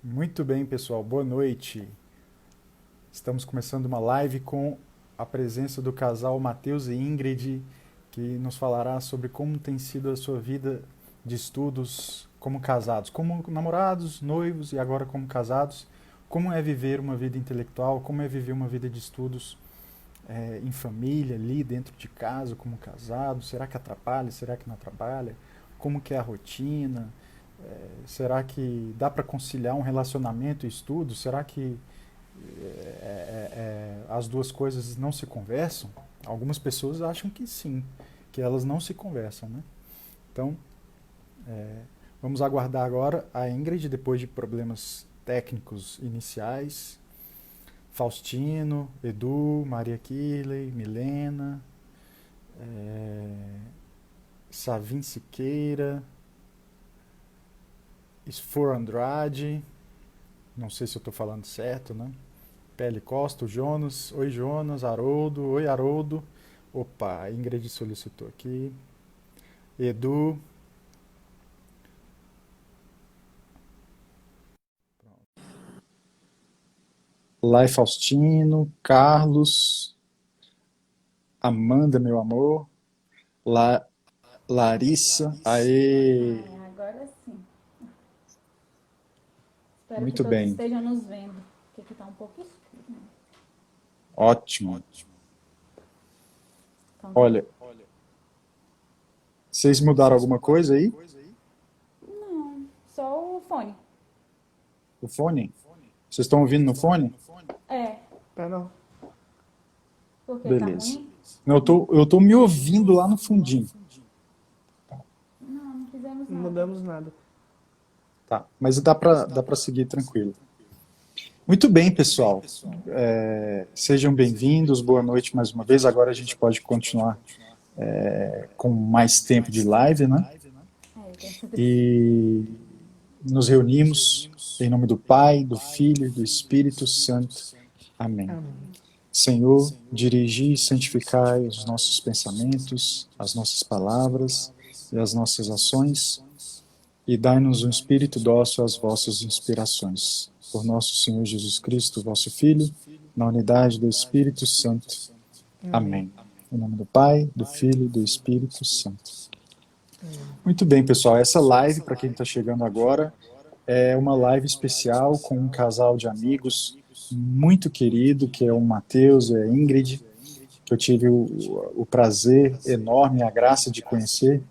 Muito bem, pessoal. Boa noite. Estamos começando uma live com a presença do casal Matheus e Ingrid, que nos falará sobre como tem sido a sua vida de estudos como casados, como namorados, noivos e agora como casados. Como é viver uma vida intelectual, como é viver uma vida de estudos em família, ali dentro de casa, como casado. Será que atrapalha? Será que não atrapalha? Como que é a rotina? Será que dá para conciliar um relacionamento e estudo? Será que as duas coisas não se conversam? Algumas pessoas acham que sim, que elas não se conversam, né? Então, é, vamos aguardar agora a Ingrid, depois de problemas técnicos iniciais. Faustino, Edu, Maria Kirley, Milena, é, Savin Siqueira, Sfor Andrade, não sei se eu estou falando certo, né? Pele Costa, o Jonas, oi Jonas, Haroldo, oi Haroldo. Opa, a Ingrid solicitou aqui. Edu, Lai Faustino, Carlos, Amanda, meu amor, La, Larissa, aê, Ah, agora sim. Espero que muito todos bem, estejam nos vendo, porque aqui tá um pouco escuro, né? ótimo. Então tá bom. Olha, vocês mudaram alguma coisa aí? Não, só o fone. O fone? Vocês estão ouvindo no fone? É, Tá não. porque tá Beleza. ruim? Não, eu tô me ouvindo lá no fundinho. Não, não fizemos Não nada. mudamos nada. Tá, mas dá pra seguir tranquilo. Muito bem, pessoal. Sejam bem-vindos, boa noite mais uma vez. Agora a gente pode continuar com mais tempo de live, né? É, tem essa tristeza. E nos reunimos em nome do Pai, do Filho e do Espírito Santo. Amém. Amém. Senhor, dirigi e santificai os nossos pensamentos, as nossas palavras e as nossas ações, e dai-nos um espírito dócil às vossas inspirações. Por nosso Senhor Jesus Cristo, vosso Filho, na unidade do Espírito Santo. Amém. Amém. Em nome do Pai, do Filho e do Espírito Santo. Amém. Muito bem, pessoal. Essa live, para quem está chegando agora, é uma live especial com um casal de amigos muito querido, que é o Matheus e a Ingrid, que eu tive o prazer enorme, a graça de conhecer,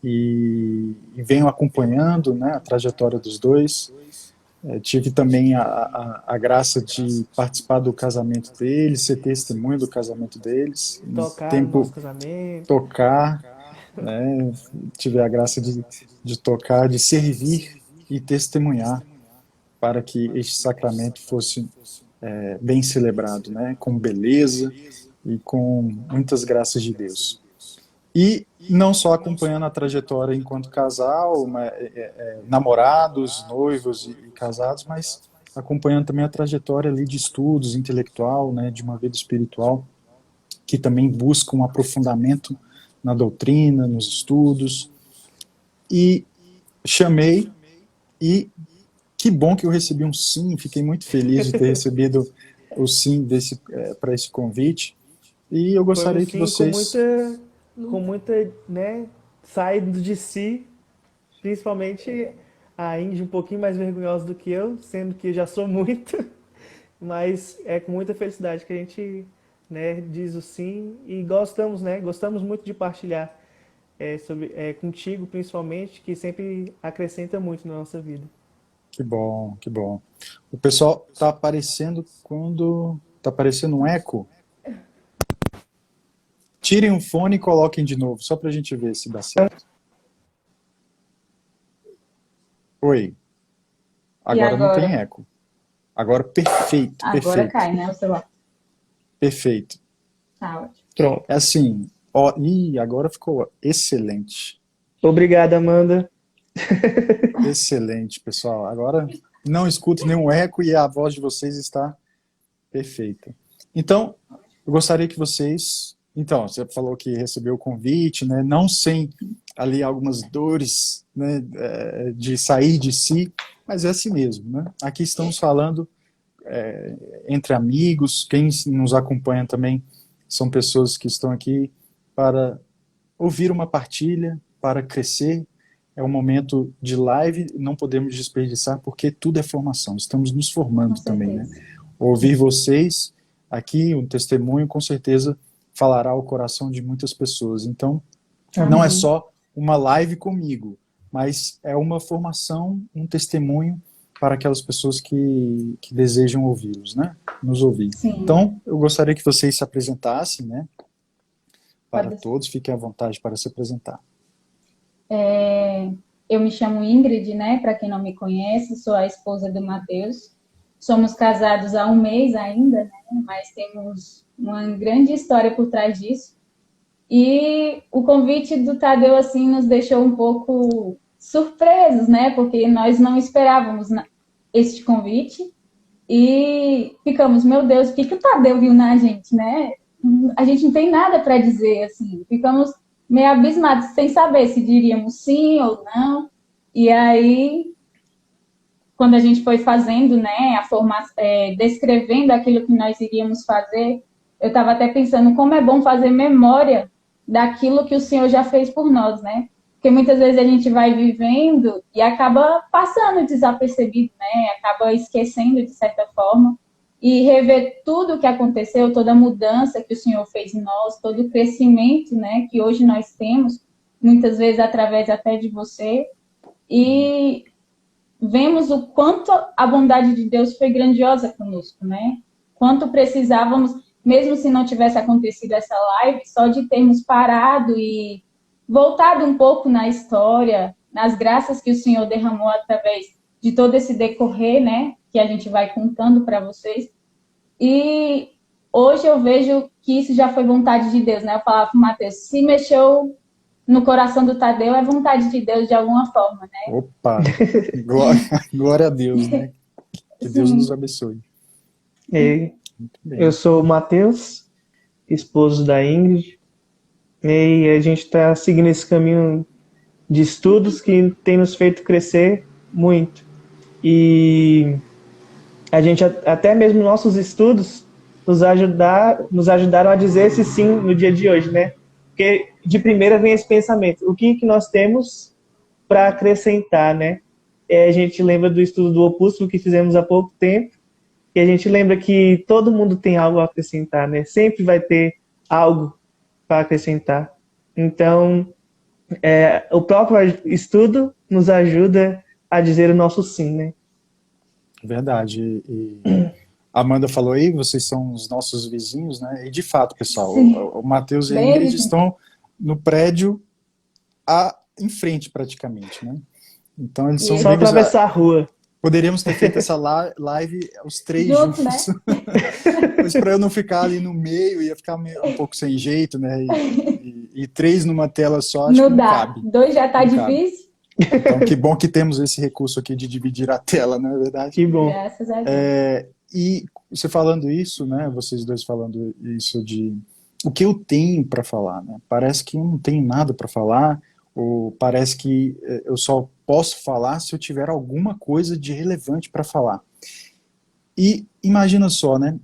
e venho acompanhando, né, a trajetória dos dois. Tive também a graça de participar do casamento deles, ser testemunho do casamento deles, um Tocar no nosso tempo casamento. tocar, né, tive a graça de tocar, de servir e testemunhar para que este sacramento fosse bem celebrado, né, com beleza e com muitas graças de Deus. E não só acompanhando a trajetória enquanto casal, namorados, noivos e casados, mas acompanhando também a trajetória ali de estudos intelectual, né, de uma vida espiritual, que também busca um aprofundamento na doutrina, nos estudos. E chamei, e que bom que eu recebi um sim, fiquei muito feliz de ter recebido o sim para esse convite. E eu Foi um gostaria que sim vocês. com Luta. muita, né, saindo de si, principalmente a Indy um pouquinho mais vergonhosa do que eu, sendo que eu já sou muito, mas é com muita felicidade que a gente, né, diz o sim e gostamos, né, gostamos muito de partilhar contigo, principalmente, que sempre acrescenta muito na nossa vida. Que bom, que bom. O pessoal tá aparecendo quando. Tá aparecendo um eco. Tirem o fone e coloquem de novo, só para a gente ver se dá certo. Oi, E agora não tem agora? eco. Agora perfeito, Agora perfeito, cai, né, o celular. perfeito. Tá ótimo. Pronto. É assim, ó, agora ficou excelente. Obrigado, Amanda. Excelente, pessoal. Agora não escuto nenhum eco e a voz de vocês está perfeita. Então, eu gostaria que vocês. Então, você falou que recebeu o convite, né? Não sem ali algumas dores, né, de sair de si, mas é assim mesmo, né? Aqui estamos falando entre amigos, quem nos acompanha também são pessoas que estão aqui para ouvir uma partilha, para crescer. É um momento de live, não podemos desperdiçar, porque tudo é formação, estamos nos Com formando também, né? certeza. Ouvir vocês aqui, um testemunho, com certeza falará ao coração de muitas pessoas. Então, não é Amém. só uma live comigo, mas é uma formação, um testemunho para aquelas pessoas que desejam ouvi-los, né? Nos ouvir. Sim, Então, eu gostaria que vocês se apresentassem, né? Para pode. todos, fiquem à vontade para se apresentar. Eu me chamo Ingrid, né? Para quem não me conhece, sou a esposa do Matheus. Somos casados há um mês ainda, né? Mas temos uma grande história por trás disso. E o convite do Tadeu, assim, nos deixou um pouco surpresos, né? Porque nós não esperávamos este convite. E ficamos, meu Deus, o que o Tadeu viu na gente, né? A gente não tem nada para dizer, assim. Ficamos meio abismados, sem saber se diríamos sim ou não. E aí, quando a gente foi fazendo, né, descrevendo aquilo que nós iríamos fazer, eu estava até pensando como é bom fazer memória daquilo que o Senhor já fez por nós, né? Porque muitas vezes a gente vai vivendo e acaba passando desapercebido, né? Acaba esquecendo de certa forma. E rever tudo o que aconteceu, toda a mudança que o Senhor fez em nós, todo o crescimento, né, que hoje nós temos, muitas vezes através até de você. E vemos o quanto a bondade de Deus foi grandiosa conosco, né? Quanto precisávamos, mesmo se não tivesse acontecido essa live, só de termos parado e voltado um pouco na história, nas graças que o Senhor derramou através de todo esse decorrer, né? Que a gente vai contando para vocês. E hoje eu vejo que isso já foi vontade de Deus, né? Eu falava para o Matheus, se mexeu no coração do Tadeu, é vontade de Deus de alguma forma, né? Opa! Glória, glória a Deus, né? Que Deus nos Sim, abençoe. E Muito eu bem. sou o Matheus, esposo da Ingrid, e a gente está seguindo esse caminho de estudos que tem nos feito crescer muito. E a gente, até mesmo nossos estudos, nos ajudaram a dizer esse sim no dia de hoje, né? Porque de primeira vem esse pensamento, o que nós temos para acrescentar, né? A gente lembra do estudo do opúsculo que fizemos há pouco tempo, e a gente lembra que todo mundo tem algo a acrescentar, né? Sempre vai ter algo para acrescentar. Então, o próprio estudo nos ajuda a dizer o nosso sim, né? Verdade. E a Amanda falou aí, vocês são os nossos vizinhos, né? E de fato, pessoal, sim, o Matheus e a bem Ingrid vizinho. estão no prédio em frente, praticamente, né? Então eles E são Só amigos. atravessar a rua. Poderíamos ter feito essa live os três juntos, juntos, né? mas para eu não ficar ali no meio, ia ficar um pouco sem jeito, né? E três numa tela só, acho que Não não dá. cabe. Dois já tá Não cabe. difícil. Então, que bom que temos esse recurso aqui de dividir a tela, não é verdade? Que bom. Graças a Deus. E você falando isso, né? Vocês dois falando isso de o que eu tenho para falar, né? Parece que eu não tenho nada para falar, ou parece que eu só posso falar se eu tiver alguma coisa de relevante para falar. E imagina só, né?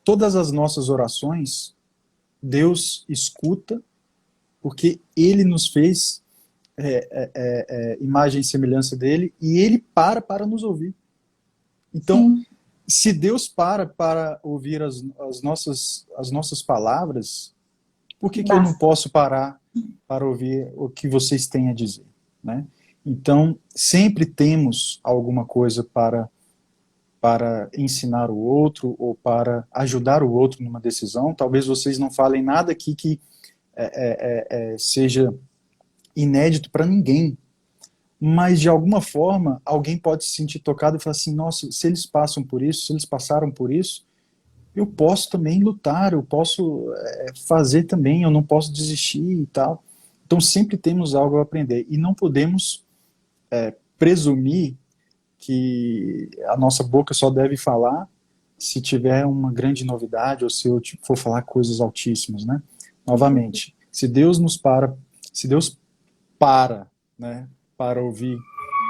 Todas as nossas orações, Deus escuta, porque Ele nos fez imagem e semelhança dele, e Ele para nos ouvir. Então, Sim, se Deus para ouvir as nossas palavras, por que eu não basta. posso parar para ouvir o que vocês têm a dizer, né? Então, sempre temos alguma coisa para ensinar o outro ou para ajudar o outro numa decisão. Talvez vocês não falem nada aqui que seja inédito para ninguém, mas de alguma forma alguém pode se sentir tocado e falar assim, nossa, se eles passam por isso, se eles passaram por isso, eu posso também lutar, eu posso fazer também, eu não posso desistir e tal. Então sempre temos algo a aprender e não podemos presumir que a nossa boca só deve falar se tiver uma grande novidade ou se eu for falar coisas altíssimas, né? Novamente, se Deus para, né, para ouvir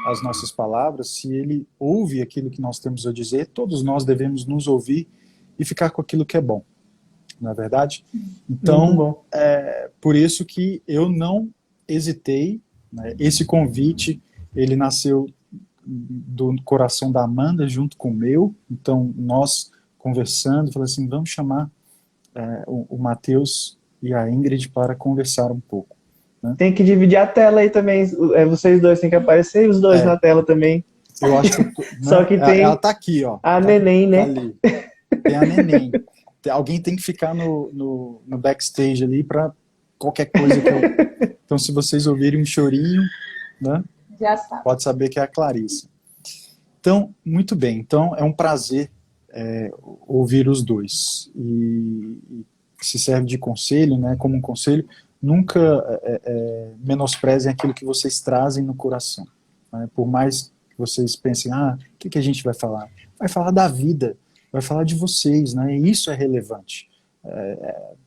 as nossas palavras, se ele ouve aquilo que nós temos a dizer, todos nós devemos nos ouvir e ficar com aquilo que é bom, não é verdade? Muito Então, bom. por isso que eu não hesitei, né? Esse convite, ele nasceu do coração da Amanda junto com o meu, então nós conversando, falei assim, vamos chamar o Matheus e a Ingrid para conversar um pouco. Né? Tem que dividir a tela aí também. Vocês dois têm que aparecer e os dois na tela também. Eu acho que Só que tem ela tá aqui, ó. a neném, né? Tá ali. Tem a neném. Alguém tem que ficar no backstage ali para qualquer coisa que eu... Então, se vocês ouvirem um chorinho, né? Já sabe. Pode saber que é a Clarissa. Então, muito bem. Então, é um prazer ouvir os dois. E se serve de conselho, né? Como um conselho, nunca menosprezem aquilo que vocês trazem no coração. Né? Por mais que vocês pensem, o que a gente vai falar? Vai falar da vida, vai falar de vocês, né? E isso é relevante.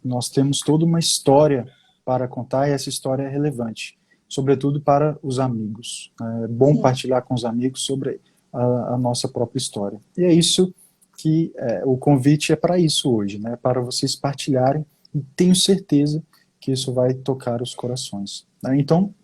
Nós temos toda uma história para contar e essa história é relevante, sobretudo para os amigos. É bom Sim. partilhar com os amigos sobre a nossa própria história. E é isso que o convite é para isso hoje, né? Para vocês partilharem, e tenho certeza que isso vai tocar os corações. Né? Então,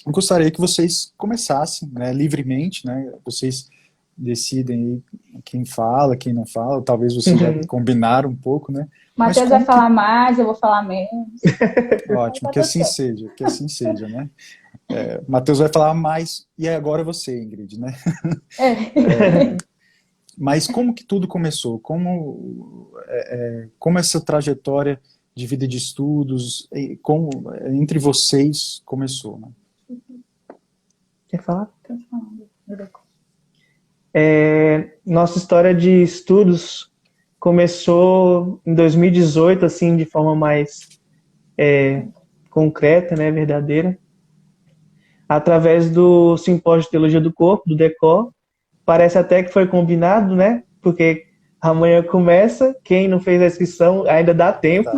eu gostaria que vocês começassem, né, livremente, né? Vocês decidem aí quem fala, quem não fala, talvez vocês já combinaram um pouco, né? Matheus vai falar mais, eu vou falar menos. Ótimo, que assim seja, né? Matheus vai falar mais, e agora você, Ingrid, né? Mas como que tudo começou? Como essa trajetória de vida de estudos, entre vocês, começou, né? Quer falar? Nossa história de estudos começou em 2018, assim, de forma mais concreta, né, verdadeira, através do Simpósio de Teologia do Corpo, do DECO. Parece até que foi combinado, né, porque amanhã começa, quem não fez a inscrição ainda dá tempo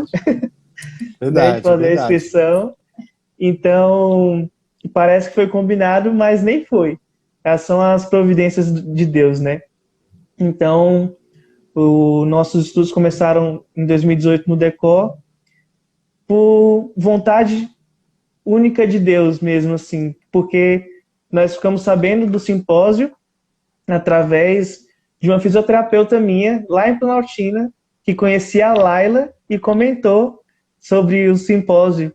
Verdade. de fazer a inscrição. Então, parece que foi combinado, mas nem foi. Essas são as providências de Deus, né? Então, nossos estudos começaram em 2018 no DECO por vontade única de Deus mesmo, assim, porque nós ficamos sabendo do simpósio através de uma fisioterapeuta minha, lá em Planaltina, que conhecia a Laila e comentou sobre o simpósio,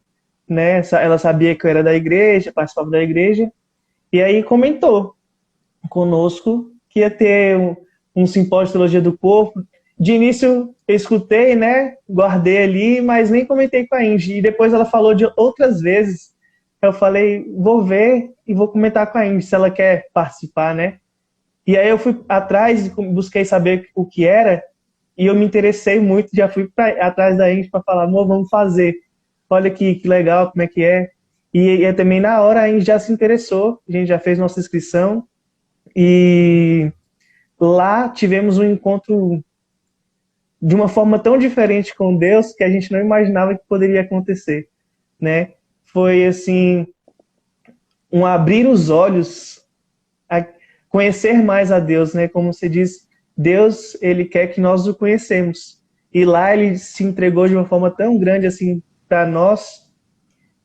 né? Ela sabia que eu era da igreja, participava da igreja, e aí comentou conosco que ia ter um simpósio de teologia do corpo. De início eu escutei, né? Guardei ali, mas nem comentei com a Indy. E depois ela falou de outras vezes. Eu falei, vou ver e vou comentar com a Indy se ela quer participar, né? E aí eu fui atrás e busquei saber o que era, e eu me interessei muito, já fui atrás da Indy para falar, amor, vamos fazer. Olha que legal, como é que é. E também na hora a Indy já se interessou, a gente já fez nossa inscrição, e lá tivemos um encontro de uma forma tão diferente com Deus que a gente não imaginava que poderia acontecer, né? Foi assim, um abrir os olhos, a conhecer mais a Deus, né? Como você diz, Deus, ele quer que nós o conhecemos. E lá ele se entregou de uma forma tão grande assim para nós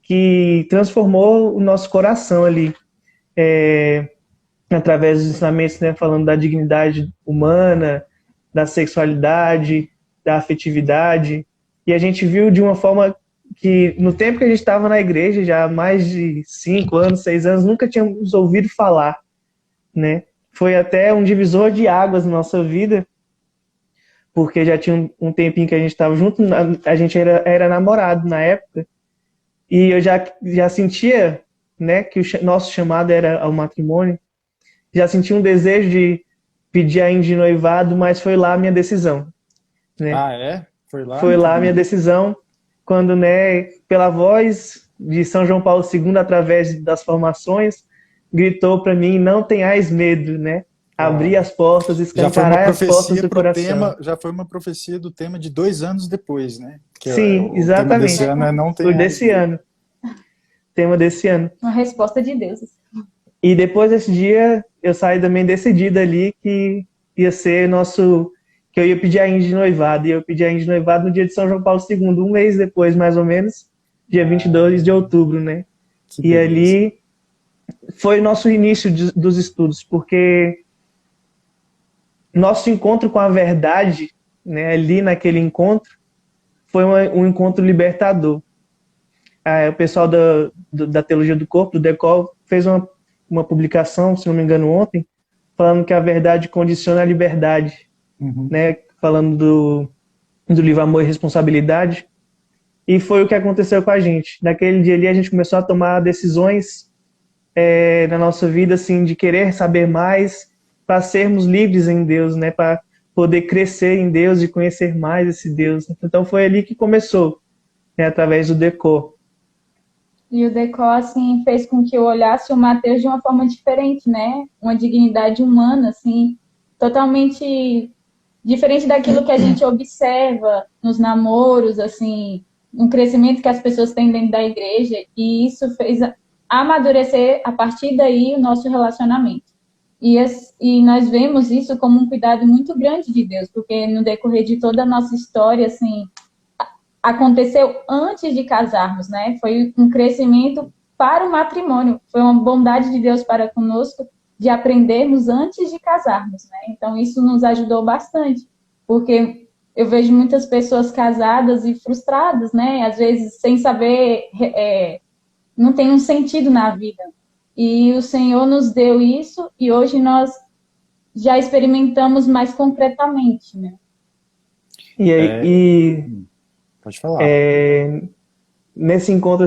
que transformou o nosso coração ali, através dos ensinamentos, né? Falando da dignidade humana, da sexualidade, da afetividade. E a gente viu de uma forma que no tempo que a gente estava na igreja, já há mais de 5 anos, 6 anos, nunca tínhamos ouvido falar, né? Foi até um divisor de águas na nossa vida, porque já tinha um tempinho que a gente estava junto, a gente era namorado na época, e eu já sentia, né, que o nosso chamado era ao matrimônio, já sentia um desejo de pedir a Indy de noivado, mas foi lá a minha decisão, né? Ah, é? Foi lá? Foi lá a minha decisão, quando, né, pela voz de São João Paulo II, através das formações, gritou para mim, não tenhais medo, né? Abrir as portas, escancarar as portas do coração. Já foi uma profecia do tema de 2 anos depois, né? Que sim, exatamente. O tema desse ano é não foi desse ano. tema desse ano. Uma resposta de Deus. E depois desse dia, eu saí também decidido ali que ia ser que eu ia pedir a Indy de noivado. E eu pedi a Indy de noivado no dia de São João Paulo II, um mês depois, mais ou menos, dia 22 de outubro, né? Que E beleza. ali foi o nosso início dos estudos, porque nosso encontro com a verdade, né, ali naquele encontro, foi um encontro libertador. O pessoal da Teologia do Corpo, do DECOL, fez uma publicação, se não me engano, ontem, falando que a verdade condiciona a liberdade, Uhum. né? Falando do livro Amor e Responsabilidade. E foi o que aconteceu com a gente. Naquele dia ali, a gente começou a tomar decisões na nossa vida, assim, de querer saber mais, para sermos livres em Deus, né? Para poder crescer em Deus e conhecer mais esse Deus. Então foi ali que começou, né? Através do DECOL. E o Decó, assim, fez com que eu olhasse o Mateus de uma forma diferente, né? Uma dignidade humana, assim, totalmente diferente daquilo que a gente observa nos namoros, assim, um crescimento que as pessoas têm dentro da igreja. E isso fez amadurecer, a partir daí, o nosso relacionamento. E nós vemos isso como um cuidado muito grande de Deus, porque no decorrer de toda a nossa história, assim, aconteceu antes de casarmos, né? Foi um crescimento para o matrimônio. Foi uma bondade de Deus para conosco de aprendermos antes de casarmos, né? Então, isso nos ajudou bastante, porque eu vejo muitas pessoas casadas e frustradas, né? Às vezes, sem saber, não tem um sentido na vida. E o Senhor nos deu isso e hoje nós já experimentamos mais concretamente, né? E aí, Pode falar. nesse encontro,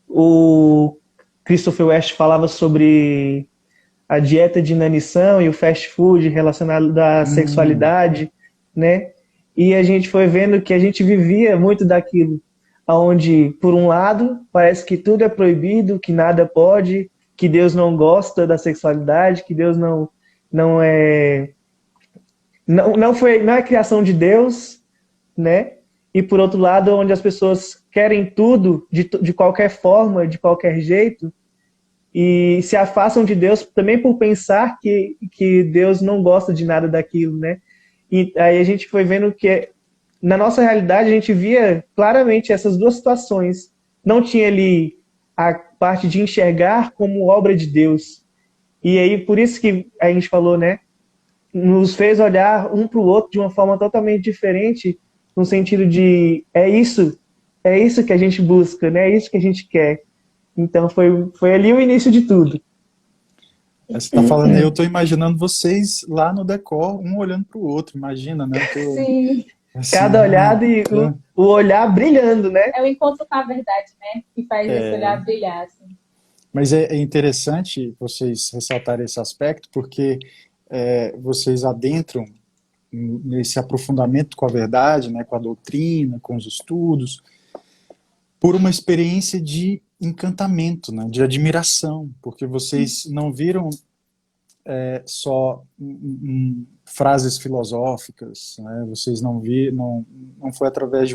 o Christopher West falava sobre a dieta de inanição e o fast food relacionado à sexualidade, né? E a gente foi vendo que a gente vivia muito daquilo, onde, por um lado, parece que tudo é proibido, que nada pode, que Deus não gosta da sexualidade, que Deus não é criação de Deus, né? E por outro lado, onde as pessoas querem tudo de qualquer forma, de qualquer jeito, e se afastam de Deus também por pensar que Deus não gosta de nada daquilo, né? E aí a gente foi vendo que na nossa realidade a gente via claramente essas duas situações. Não tinha ali a parte de enxergar como obra de Deus. E aí por isso que a gente falou, né? Nos fez olhar um para o outro de uma forma totalmente diferente, no sentido de é isso que a gente busca, né? É isso que a gente quer. Então foi ali o início de tudo. Você está falando aí, eu estou imaginando vocês lá no decor, um olhando para o outro, imagina, né? Sim. Assim, Cada olhada e o olhar brilhando, né? É o encontro com a verdade, né? Que faz esse olhar brilhar, assim. Mas é interessante vocês ressaltarem esse aspecto, porque vocês adentram nesse aprofundamento com a verdade, né, com a doutrina, com os estudos, por uma experiência de encantamento, né, de admiração, porque vocês não viram só frases filosóficas, né, vocês não foi através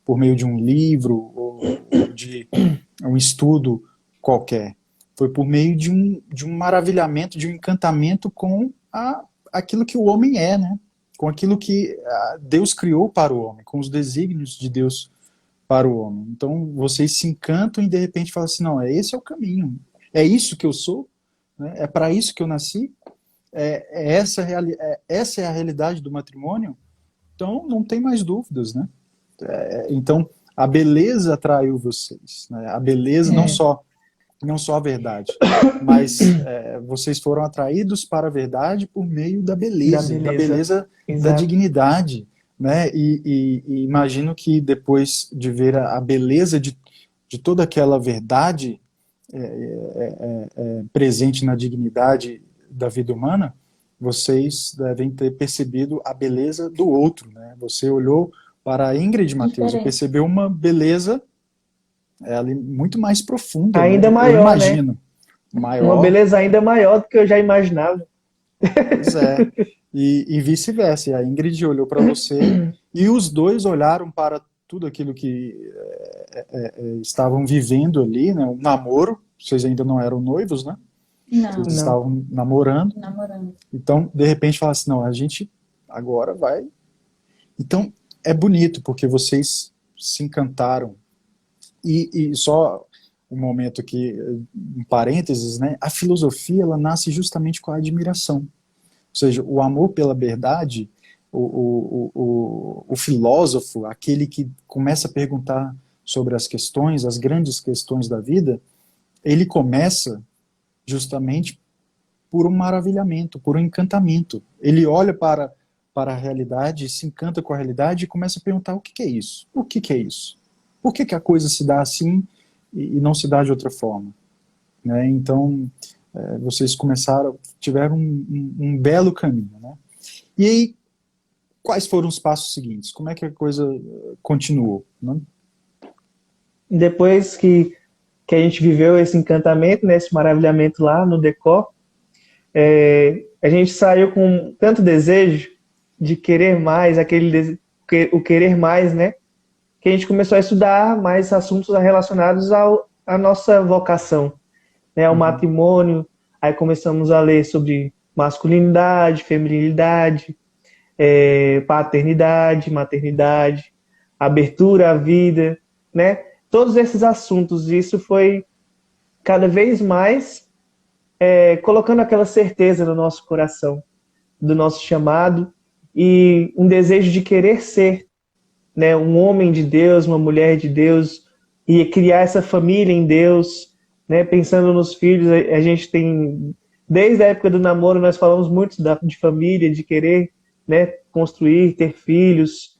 por meio de um livro ou de um estudo qualquer, foi por meio de um maravilhamento, de um encantamento com aquilo que o homem é, né, com aquilo que Deus criou para o homem, com os desígnios de Deus para o homem. Então, vocês se encantam e de repente falam assim, não, esse é o caminho, é isso que eu sou, né? É para isso que eu nasci, essa é a realidade do matrimônio, então não tem mais dúvidas, né? Então, a beleza atraiu vocês, né? A beleza, não só a verdade, mas vocês foram atraídos para a verdade por meio da beleza da dignidade, né? E imagino que depois de ver a beleza de toda aquela verdade presente na dignidade da vida humana, vocês devem ter percebido a beleza do outro, né? Você olhou para a Ingrid, Mateus, e percebeu uma beleza ali muito mais profunda, ainda né? maior, eu imagino. Né? Maior. Uma beleza ainda maior do que eu já imaginava. Pois é. E vice-versa. A Ingrid olhou para você e os dois olharam para tudo aquilo que estavam vivendo ali, né? Um namoro, vocês ainda não eram noivos, né? Vocês Não, Não. estavam namorando. namorando. Então, de repente, fala assim, não, a gente agora vai. Então, é bonito, porque vocês se encantaram. E só um momento aqui, um parênteses, né? A filosofia, ela nasce justamente com a admiração. Ou seja, o amor pela verdade, o filósofo, aquele que começa a perguntar sobre as questões, as grandes questões da vida, ele começa justamente por um maravilhamento, por um encantamento. Ele olha para a realidade, se encanta com a realidade e começa a perguntar o que, que é isso? O que, que é isso? Por que, que a coisa se dá assim e não se dá de outra forma? Né? Então, vocês tiveram um belo caminho. Né? E aí, quais foram os passos seguintes? Como é que a coisa continuou? Né? Depois que a gente viveu esse encantamento, né, esse maravilhamento lá no Decor, a gente saiu com tanto desejo de querer mais, o querer mais, né? Que a gente começou a estudar mais assuntos relacionados à nossa vocação, né? Ao matrimônio. Aí começamos a ler sobre masculinidade, feminilidade, paternidade, maternidade, abertura à vida, né? Todos esses assuntos. Isso foi cada vez mais colocando aquela certeza no nosso coração, do nosso chamado e um desejo de querer ser, né, um homem de Deus, uma mulher de Deus, e criar essa família em Deus, né, pensando nos filhos. A gente tem, desde a época do namoro, nós falamos muito de família, de querer, né, construir, ter filhos.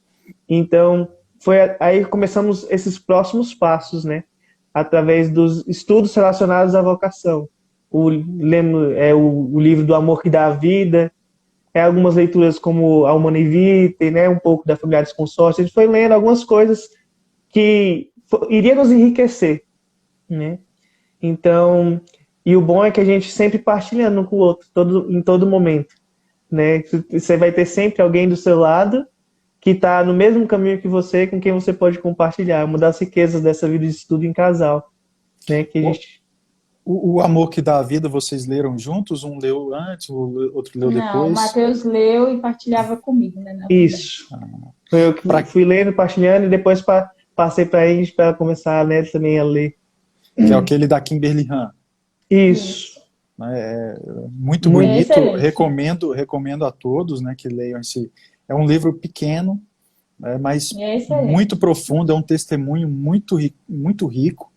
Então, aí começamos esses próximos passos, né, através dos estudos relacionados à vocação. O livro do Amor que dá a Vida, algumas leituras como a Humanae Vitae, né, um pouco da Familiares Consórcio. A gente foi lendo algumas coisas que iriam nos enriquecer, né? Então, e o bom é que a gente sempre partilhando um com o outro, em todo momento, né? Você vai ter sempre alguém do seu lado que está no mesmo caminho que você, com quem você pode compartilhar, uma das riquezas dessa vida de estudo em casal, né? Que a gente... O Amor que dá a Vida, vocês leram juntos? Um leu antes, o outro leu Não, o depois? Matheus leu e partilhava comigo, né? Isso. Foi eu que fui lendo, partilhando, e depois passei para eles para começar, né, também a ler. Que é aquele da Kimberly Han. Isso. Muito bonito. Excelente. Recomendo a todos, né, que leiam esse. É um livro pequeno, mas Excelente. muito profundo. É um testemunho muito rico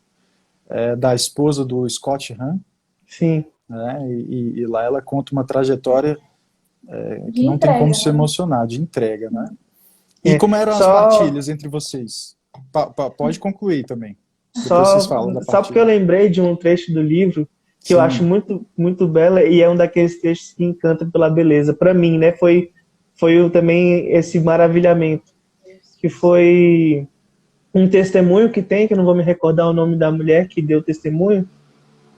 da esposa do Scott Hahn. Sim. Né, e lá ela conta uma trajetória que não entrega, tem como né? se emocionar, de entrega, né? E como eram as partilhas entre vocês? Pode concluir também. Depois vocês falam da partilha. Só porque eu lembrei de um trecho do livro que eu acho muito, muito bela, e é um daqueles trechos que encantam pela beleza. Para mim, né, foi também esse maravilhamento, que foi um testemunho que tem, que eu não vou me recordar o nome da mulher que deu testemunho,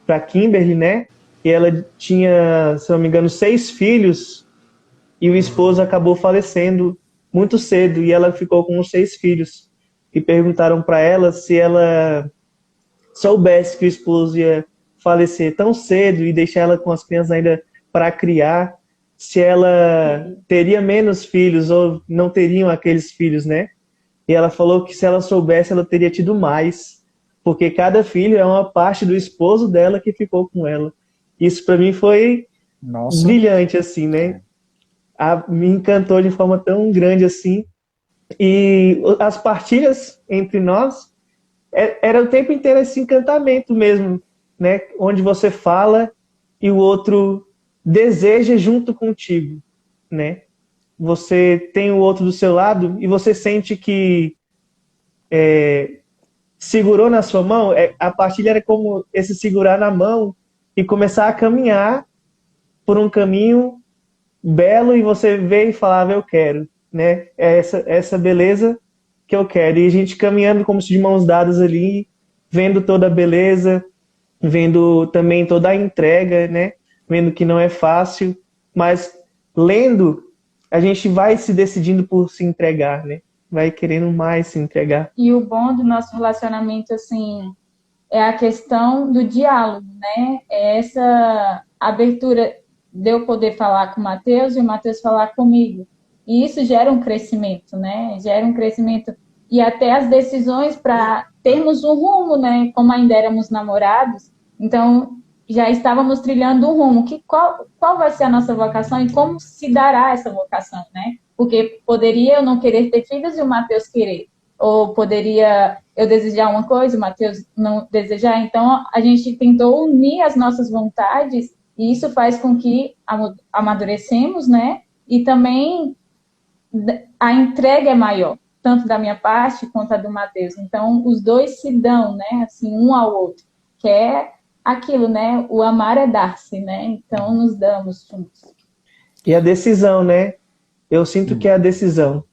para Kimberly, né? E ela tinha, se não me engano, 6 filhos, e o esposo acabou falecendo muito cedo, e ela ficou com os 6 filhos. E perguntaram para ela se ela soubesse que o esposo ia falecer tão cedo e deixar ela com as crianças ainda para criar, se ela teria menos filhos ou não teriam aqueles filhos, né? E ela falou que se ela soubesse, ela teria tido mais, porque cada filho é uma parte do esposo dela que ficou com ela. Isso para mim foi brilhante, assim, né? Me encantou de forma tão grande assim. E as partilhas entre nós era o tempo inteiro esse encantamento mesmo, né? Onde você fala e o outro deseja junto contigo, né? Você tem o outro do seu lado e você sente que segurou na sua mão. A partilha era como esse segurar na mão e começar a caminhar por um caminho belo, e você vê e falava, eu quero, né? É essa beleza que eu quero. E a gente caminhando como se de mãos dadas ali, vendo toda a beleza, vendo também toda a entrega, né? Vendo que não é fácil, mas lendo, a gente vai se decidindo por se entregar, né? vai querendo mais se entregar. E o bom do nosso relacionamento, assim, é a questão do diálogo, né? É essa abertura de eu poder falar com o Matheus e o Matheus falar comigo. E isso gera um crescimento, né? Gera um crescimento e até as decisões para termos um rumo, né? Como ainda éramos namorados, então já estávamos trilhando um rumo. Qual vai ser a nossa vocação e como se dará essa vocação, né? Porque poderia eu não querer ter filhos e o Matheus querer. Ou poderia eu desejar uma coisa, o Matheus não desejar. Então, a gente tentou unir as nossas vontades e isso faz com que amadurecemos, né? E também a entrega é maior, tanto da minha parte quanto a do Matheus. Então, os dois se dão, né? Assim, um ao outro. Que é aquilo, né? O amar é dar-se, né? Então, nos damos juntos. E a decisão, né? Eu sinto que é a decisão.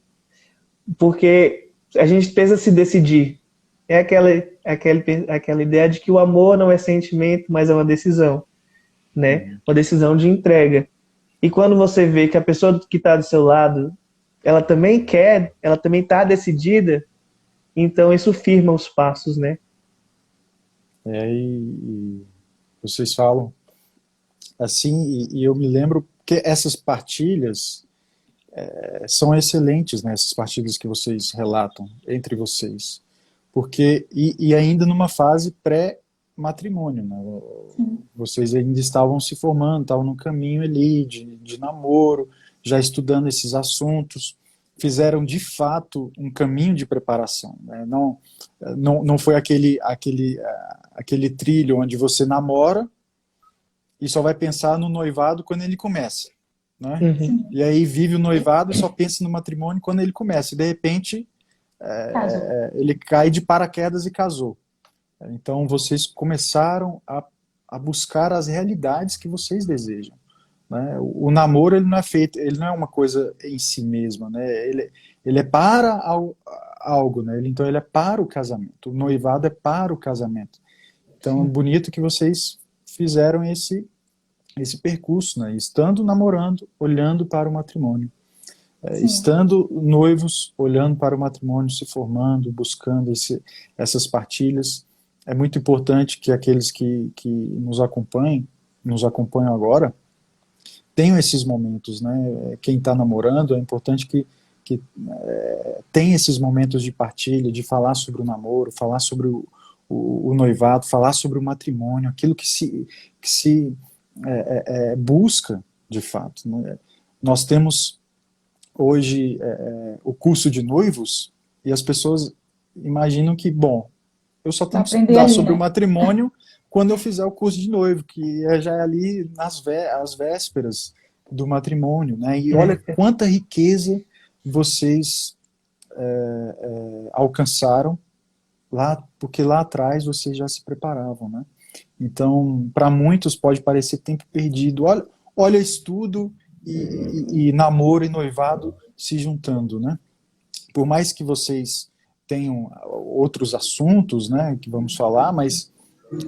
Porque a gente precisa se decidir. É aquela ideia de que o amor não é sentimento, mas é uma decisão, né? Uma decisão de entrega. E quando você vê que a pessoa que está do seu lado, ela também quer, ela também está decidida, então isso firma os passos, né? E vocês falam assim, e eu me lembro que essas partilhas são excelentes, né? Essas partilhas que vocês relatam entre vocês. Porque, e ainda numa fase pré-matrimônio, né? Vocês ainda estavam se formando, estavam no caminho ali de namoro, já estudando esses assuntos, fizeram de fato um caminho de preparação, né? Não foi aquele trilho onde você namora e só vai pensar no noivado quando ele começa, né? Uhum. E aí vive o noivado e só pensa no matrimônio quando ele começa, e de repente ele cai de paraquedas e casou. Então vocês começaram a buscar as realidades que vocês desejam, né? O namoro, ele não é feito, ele não é uma coisa em si mesma, né? Ele é para algo, né? Então ele é para o casamento. O noivado é para o casamento. Então é bonito que vocês fizeram esse percurso, né? Estando namorando, olhando para o matrimônio. Estando noivos, olhando para o matrimônio, se formando, buscando essas partilhas. É muito importante que aqueles que nos acompanham agora, tenham esses momentos, né? Quem está namorando, é importante que tenha esses momentos de partilha, de falar sobre o namoro, falar sobre o noivado, falar sobre o matrimônio, aquilo que se busca, de fato, né? Nós temos hoje o curso de noivos e as pessoas imaginam que, bom, eu só tenho que estudar ali, sobre né? o matrimônio quando eu fizer o curso de noivo, que já é ali às vésperas do matrimônio, né? E olha quanta riqueza vocês alcançaram lá, porque lá atrás vocês já se preparavam, né? Então, para muitos pode parecer tempo perdido. Olha estudo e namoro e noivado se juntando, né? Por mais que vocês tenham outros assuntos, né, que vamos falar, mas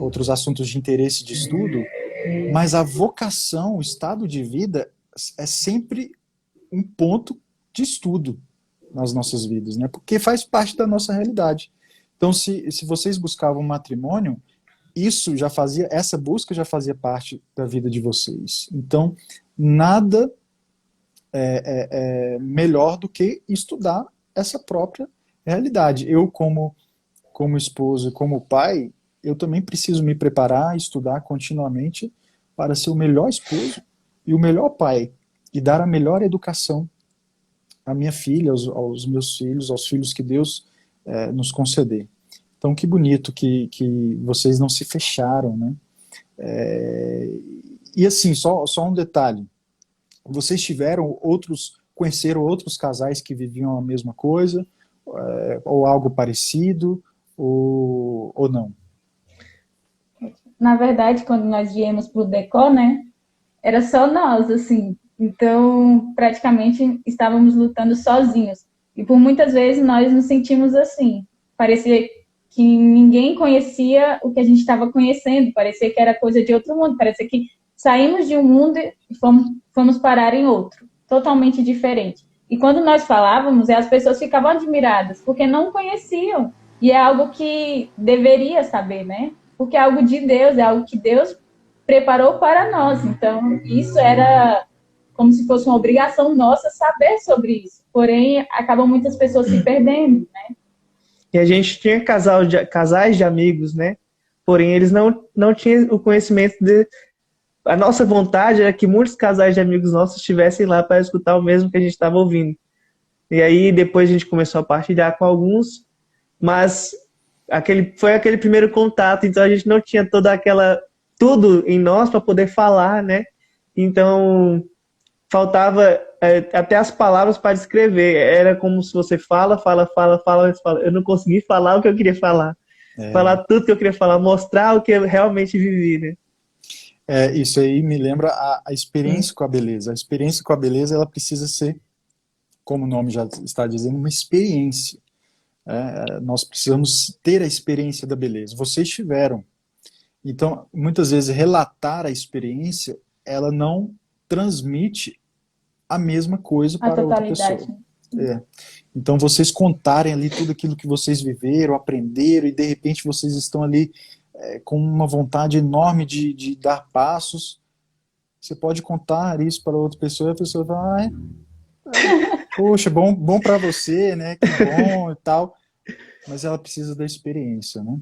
outros assuntos de interesse de estudo, mas a vocação, o estado de vida é sempre um ponto de estudo nas nossas vidas, né? Porque faz parte da nossa realidade. Então, se vocês buscavam matrimônio, essa busca já fazia parte da vida de vocês. Então, nada é melhor do que estudar essa própria realidade. Eu, como esposo e como pai, eu também preciso me preparar, estudar continuamente para ser o melhor esposo e o melhor pai e dar a melhor educação à minha filha, aos meus filhos, aos filhos que Deus nos conceder. Então, que bonito que vocês não se fecharam, né? E assim, só um detalhe. Vocês conheceram outros casais que viviam a mesma coisa, ou algo parecido, ou não? Na verdade, quando nós viemos para o Decor, né? Era só nós, assim. Então, praticamente estávamos lutando sozinhos. E por muitas vezes nós nos sentimos assim. Parecia que ninguém conhecia o que a gente estava conhecendo. Parecia que era coisa de outro mundo. Parecia que saímos de um mundo e fomos parar em outro. Totalmente diferente. E quando nós falávamos, as pessoas ficavam admiradas, porque não conheciam. E é algo que deveria saber, né? Porque é algo de Deus, é algo que Deus preparou para nós. Então, isso era como se fosse uma obrigação nossa saber sobre isso. Porém, acabam muitas pessoas se perdendo, né? E a gente tinha casais de amigos, né? Porém, eles não tinham o conhecimento de... A nossa vontade era que muitos casais de amigos nossos estivessem lá para escutar o mesmo que a gente estava ouvindo. E aí, depois a gente começou a partilhar com alguns, mas foi aquele primeiro contato, então a gente não tinha tudo em nós para poder falar, né? Então, faltava até as palavras para descrever. Era como se você fala. Eu não consegui falar o que eu queria falar. Falar tudo que eu queria falar, mostrar o que eu realmente vivi, né? Isso aí me lembra a experiência com a beleza. A experiência com a beleza, ela precisa ser, como o nome já está dizendo, uma experiência. Nós precisamos ter a experiência da beleza. Vocês tiveram. Então, muitas vezes, relatar a experiência, ela não transmite a mesma coisa para outra pessoa. Então, vocês contarem ali tudo aquilo que vocês viveram, aprenderam, e de repente vocês estão ali com uma vontade enorme de dar passos. Você pode contar isso para outra pessoa e a pessoa vai, poxa, bom para você, né? Que bom e tal. Mas ela precisa da experiência, né?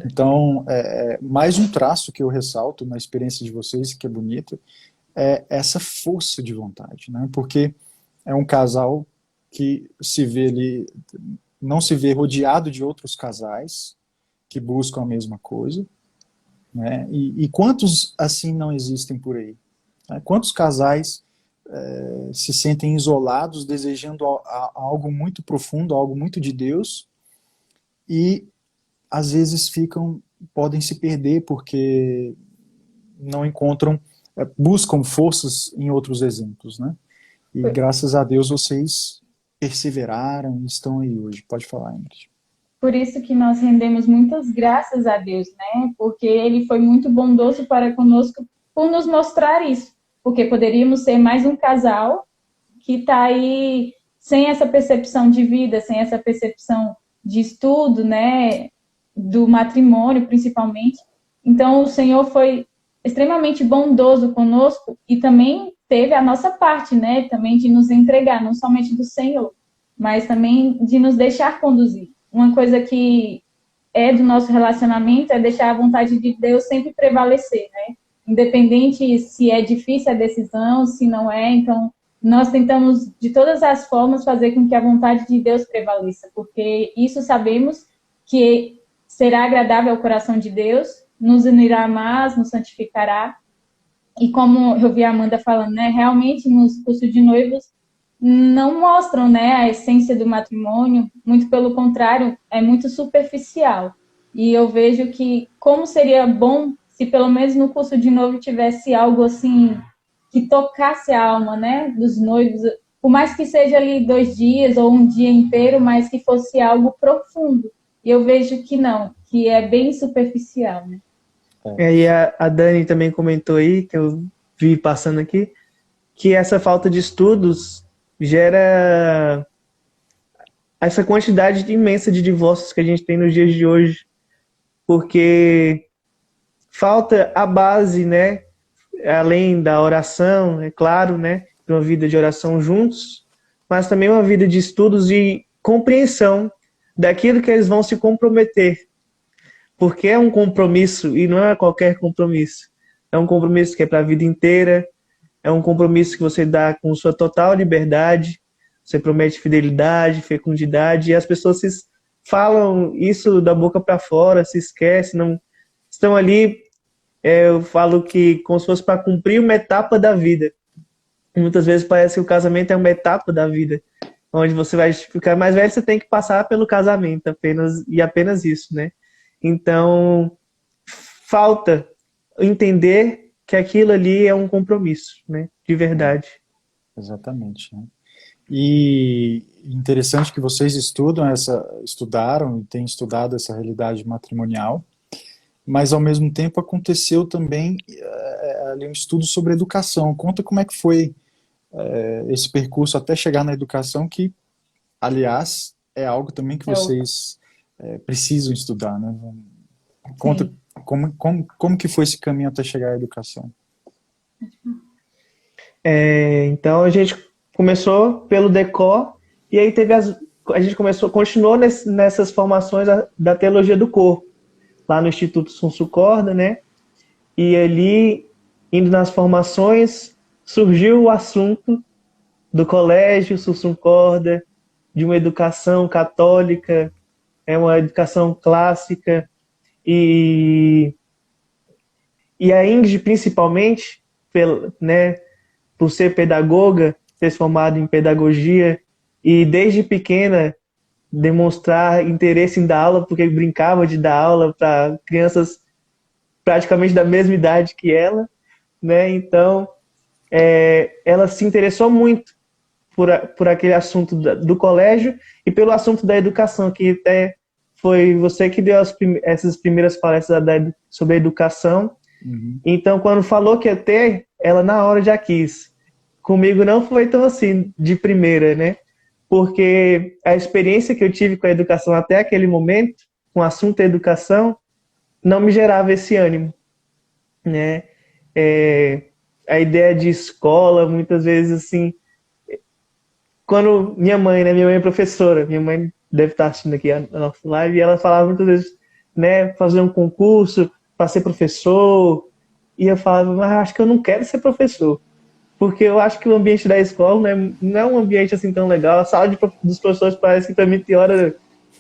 Então, mais um traço que eu ressalto na experiência de vocês, que é bonito, é essa força de vontade, né? Porque é um casal que se vê ali, não se vê rodeado de outros casais que buscam a mesma coisa, né? E quantos assim não existem por aí? Né? Quantos casais se sentem isolados, desejando algo muito profundo, algo muito de Deus, e às vezes podem se perder porque não encontram, buscam forças em outros exemplos, né? E graças a Deus vocês perseveraram e estão aí hoje. Pode falar, Ingrid. Por isso que nós rendemos muitas graças a Deus, né? Porque Ele foi muito bondoso para conosco por nos mostrar isso. Porque poderíamos ser mais um casal que está aí sem essa percepção de vida, sem essa percepção de estudo, né? Do matrimônio, principalmente. Então, o Senhor foi extremamente bondoso conosco e também teve a nossa parte, né? Também de nos entregar, não somente do Senhor, mas também de nos deixar conduzir. Uma coisa que é do nosso relacionamento é deixar a vontade de Deus sempre prevalecer, né? Independente se é difícil a decisão, se não é, então nós tentamos de todas as formas fazer com que a vontade de Deus prevaleça, porque isso sabemos que será agradável ao coração de Deus, nos unirá mais, nos santificará. E como eu vi a Amanda falando, né, realmente nos cursos de noivos não mostram, né, a essência do matrimônio, muito pelo contrário, é muito superficial. E eu vejo que como seria bom se pelo menos no curso de noivo tivesse algo assim que tocasse a alma, né, dos noivos, por mais que seja ali 2 dias ou um dia inteiro, mas que fosse algo profundo. E eu vejo que não, que é bem superficial, né? E a Dani também comentou aí, que eu vi passando aqui, que essa falta de estudos gera essa quantidade imensa de divórcios que a gente tem nos dias de hoje, porque falta a base, né? Além da oração, é claro, né? Uma vida de oração juntos, mas também uma vida de estudos e compreensão daquilo que eles vão se comprometer. Porque é um compromisso, e não é qualquer compromisso. É um compromisso que é para a vida inteira, é um compromisso que você dá com sua total liberdade, você promete fidelidade, fecundidade, e as pessoas falam isso da boca para fora, se esquecem, não estão ali, eu falo que como se fosse para cumprir uma etapa da vida. E muitas vezes parece que o casamento é uma etapa da vida, onde você vai ficar mais velho, você tem que passar pelo casamento, apenas isso, né? Então, falta entender que aquilo ali é um compromisso, né? De verdade. Exatamente, né? E interessante que vocês estudaram e têm estudado essa realidade matrimonial, mas ao mesmo tempo aconteceu também ali um estudo sobre educação. Conta como é que foi esse percurso até chegar na educação, que, aliás, é algo também que É o, vocês precisam estudar, né? Conta sim. como que foi esse caminho até chegar à educação. Então a gente começou pelo Decor e aí a gente continuou nessas formações da teologia do corpo, lá no Instituto Sunsu Corda, né? E ali, indo nas formações, surgiu o assunto do colégio Sussum Corda, de uma educação católica, uma educação clássica, e, e a Ingrid, principalmente, né, por ser pedagoga, ter se formado em pedagogia, e desde pequena demonstrar interesse em dar aula, porque brincava de dar aula para crianças praticamente da mesma idade que ela, né? Então, ela se interessou muito por aquele assunto do colégio e pelo assunto da educação, que até foi você que deu essas primeiras palestras sobre a educação. Uhum. Então, quando falou que ia ter, ela na hora já quis. Comigo não foi tão assim, de primeira, né? Porque a experiência que eu tive com a educação até aquele momento, com o assunto da educação, não me gerava esse ânimo, né? A ideia de escola, muitas vezes, assim, quando né, minha mãe é professora, minha mãe deve estar assistindo aqui a nossa live, e ela falava muitas vezes, né, fazer um concurso para ser professor, e eu falava, mas acho que eu não quero ser professor, porque eu acho que o ambiente da escola não é um ambiente assim tão legal, a sala dos professores parece que também tem hora,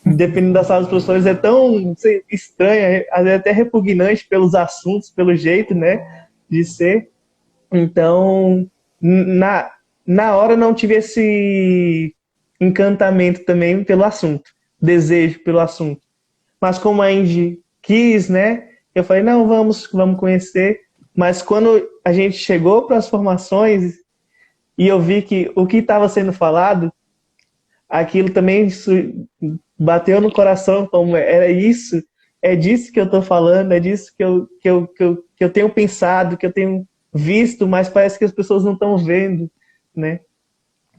dependendo da sala dos professores, é tão, não sei, estranha, às vezes até repugnante pelos assuntos, pelo jeito, né, de ser. Então, na hora não tive esse encantamento também pelo assunto, desejo pelo assunto. Mas como a Indy quis, né? Eu falei, não, vamos conhecer. Mas quando a gente chegou para as formações e eu vi que o que estava sendo falado, aquilo também bateu no coração, como era isso, é disso que eu estou falando, é disso que eu tenho pensado, que eu tenho visto, mas parece que as pessoas não estão vendo, né?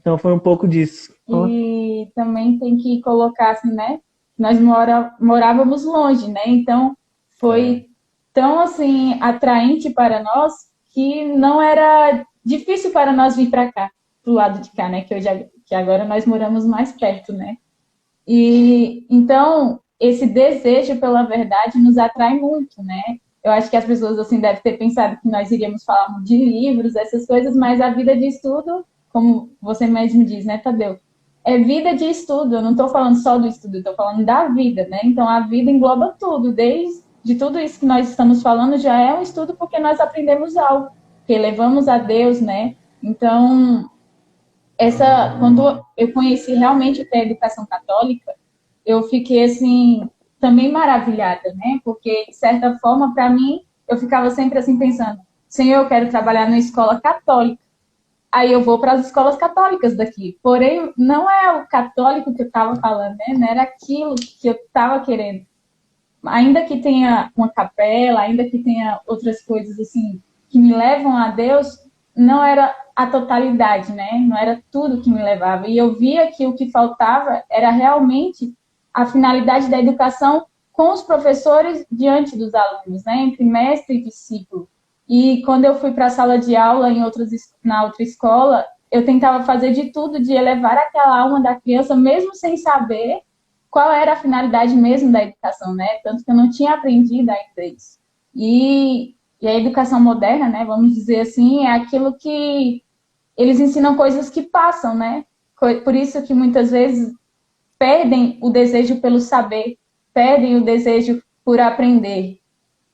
Então foi um pouco disso. E também tem que colocar assim, né? Nós morávamos longe, né? Então É. foi tão assim atraente para nós que não era difícil para nós vir para cá, pro lado de cá, né? Que agora nós moramos mais perto, né? E então esse desejo pela verdade nos atrai muito, né? Eu acho que as pessoas assim devem ter pensado que nós iríamos falar de livros, essas coisas, mas a vida de estudo, como você mesmo diz, né, Tadeu? É vida de estudo. Eu não estou falando só do estudo, eu estou falando da vida, né? Então a vida engloba tudo, desde de tudo isso que nós estamos falando já é um estudo porque nós aprendemos algo, que levamos a Deus, né? Então quando eu conheci realmente o que é a educação católica, eu fiquei assim também maravilhada, né? Porque de certa forma, para mim, eu ficava sempre assim pensando, Senhor, eu quero trabalhar numa escola católica. Aí eu vou para as escolas católicas daqui. Porém, não é o católico que eu estava falando, né? Não era aquilo que eu estava querendo. Ainda que tenha uma capela, ainda que tenha outras coisas assim que me levam a Deus, não era a totalidade, né? Não era tudo que me levava. E eu via que o que faltava era realmente a finalidade da educação com os professores diante dos alunos, né? Entre mestre e discípulo. E quando eu fui para a sala de aula na outra escola, eu tentava fazer de tudo de elevar aquela alma da criança, mesmo sem saber qual era a finalidade mesmo da educação, né? Tanto que eu não tinha aprendido ainda isso. E a educação moderna, né, vamos dizer assim, é aquilo que eles ensinam coisas que passam, né? Por isso que muitas vezes perdem o desejo pelo saber, perdem o desejo por aprender,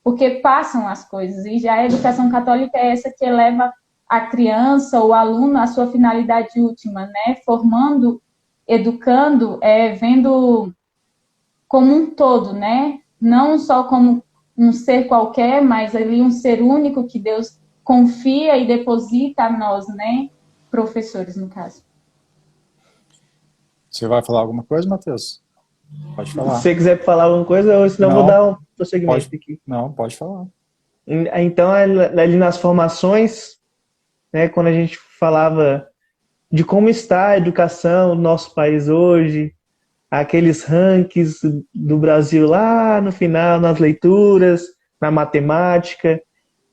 porque passam as coisas. E já a educação católica é essa que eleva a criança ou o aluno à sua finalidade última, né? Formando, educando, vendo como um todo, né? Não só como um ser qualquer, mas ali um ser único que Deus confia e deposita a nós, né? Professores, no caso. Você vai falar alguma coisa, Matheus? Pode Se falar. você quiser falar alguma coisa, ou senão eu vou Não, dar um prosseguimento pode, aqui. não, pode falar. Então, ali nas formações, né, quando a gente falava de como está a educação no nosso país hoje, aqueles rankings do Brasil lá no final, nas leituras, na matemática,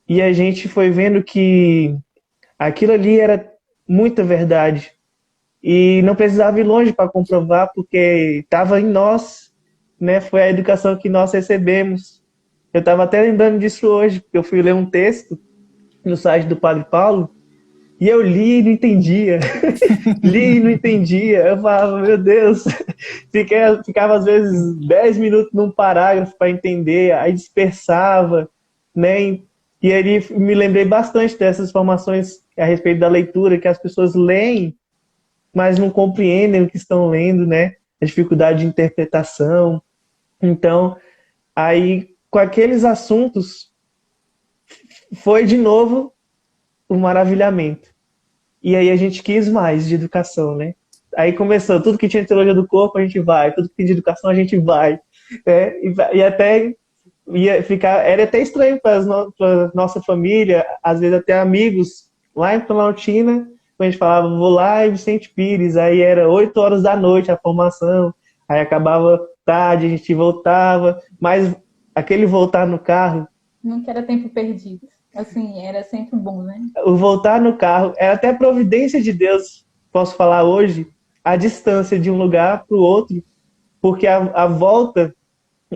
e a gente foi vendo que aquilo ali era muita verdade. E não precisava ir longe para comprovar, porque estava em nós, né? Foi a educação que nós recebemos. Eu estava até lembrando disso hoje, porque eu fui ler um texto no site do Padre Paulo, e eu li e não entendia. Li e não entendia. Eu falava, meu Deus. Ficava às vezes 10 minutos num parágrafo para entender, aí dispersava, né? E aí me lembrei bastante dessas informações a respeito da leitura, que as pessoas leem, mas não compreendem o que estão lendo, né? A dificuldade de interpretação. Então, aí, com aqueles assuntos, foi de novo o maravilhamento. E aí a gente quis mais de educação, né? Aí começou, tudo que tinha de teologia do corpo, a gente vai. Tudo que tinha de educação, a gente vai. Né? E até ia ficar... Era até estranho para nossa família, às vezes até amigos, lá em Planaltina, a gente falava, vou lá em Vicente Pires, aí era 8 horas da noite a formação, aí acabava tarde, a gente voltava, mas aquele voltar no carro... Nunca era tempo perdido. Assim, era sempre bom, né? O voltar no carro era até providência de Deus, posso falar hoje, a distância de um lugar para o outro, porque a volta,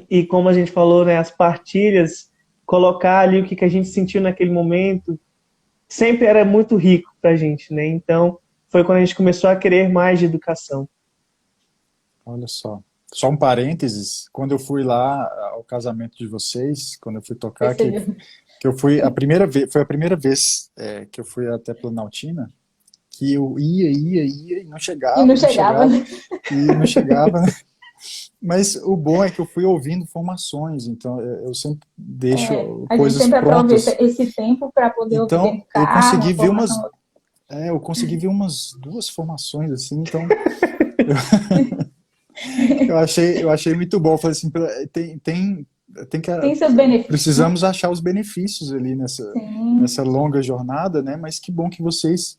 e como a gente falou, né, as partilhas, colocar ali o que a gente sentiu naquele momento, sempre era muito rico para a gente, né? Então, foi quando a gente começou a querer mais de educação. Olha só. Só um parênteses, quando eu fui lá ao casamento de vocês, quando eu fui tocar, que eu fui a primeira vez, foi a primeira vez que eu fui até Planaltina, que eu ia e não chegava, e não chegava, e não chegava, né? Mas o bom é que eu fui ouvindo formações, então eu sempre deixo coisas a gente sempre prontas. aproveita esse tempo para poder Então, ouvir no carro, eu consegui ver umas 2 formações assim, então eu achei muito bom. Eu falei assim, tem seus benefícios. Precisamos achar os benefícios ali nessa longa jornada, né? Mas que bom que vocês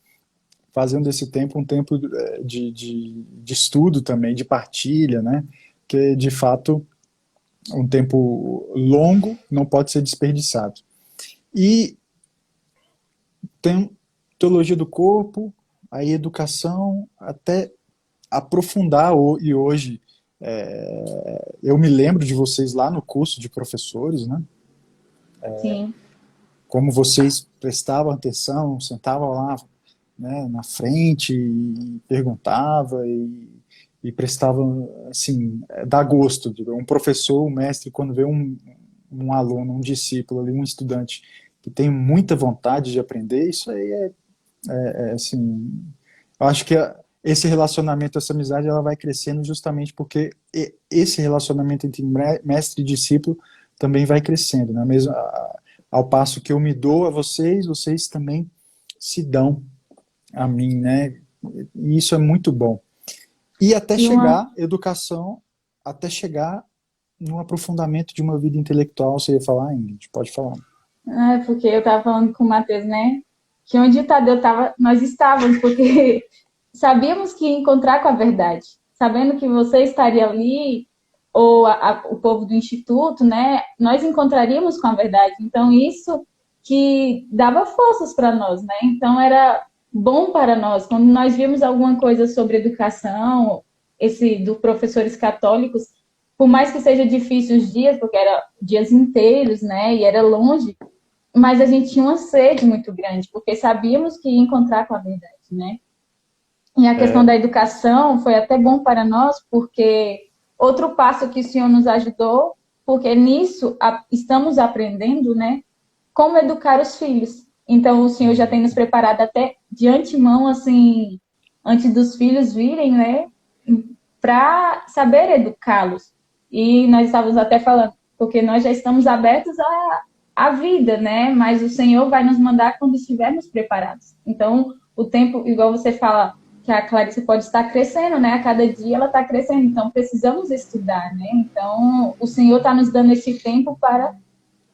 fazem desse tempo um tempo de estudo também, de partilha, né? Que de fato um tempo longo não pode ser desperdiçado. E tem teologia do corpo, aí educação, até aprofundar, e hoje eu me lembro de vocês lá no curso de professores, né? Sim. Como vocês prestavam atenção, sentavam lá, né, na frente e perguntavam e prestavam, assim, dá gosto. Um professor, um mestre, quando vê um aluno, um discípulo ali, um estudante que tem muita vontade de aprender, isso aí assim, eu acho que esse relacionamento, essa amizade, ela vai crescendo justamente porque esse relacionamento entre mestre e discípulo também vai crescendo, né? Mesmo ao passo que eu me dou a vocês, vocês também se dão a mim, né? E isso é muito bom. E até chegar, educação, até chegar no aprofundamento de uma vida intelectual, você ia falar, Ingrid? Pode falar. Porque eu estava falando com o Matheus, né? Que onde o Tadeu estava, nós estávamos, porque sabíamos que ia encontrar com a verdade. Sabendo que você estaria ali, ou o povo do Instituto, né? Nós encontraríamos com a verdade. Então, isso que dava forças para nós, né? Então, era bom para nós. Quando nós vimos alguma coisa sobre educação, do professores católicos, por mais que seja difícil os dias, porque era dias inteiros, né? E era longe, mas a gente tinha uma sede muito grande, porque sabíamos que ia encontrar com a verdade, né? E a questão da educação foi até bom para nós, porque outro passo que o Senhor nos ajudou, porque nisso estamos aprendendo, né? Como educar os filhos. Então, o Senhor já tem nos preparado até de antemão, assim, antes dos filhos virem, né? Para saber educá-los. E nós estávamos até falando, porque nós já estamos abertos à vida, né? Mas o Senhor vai nos mandar quando estivermos preparados. Então, o tempo, igual você fala, que a Clarice pode estar crescendo, né? A cada dia ela está crescendo. Então, precisamos estudar, né? Então, o Senhor está nos dando esse tempo para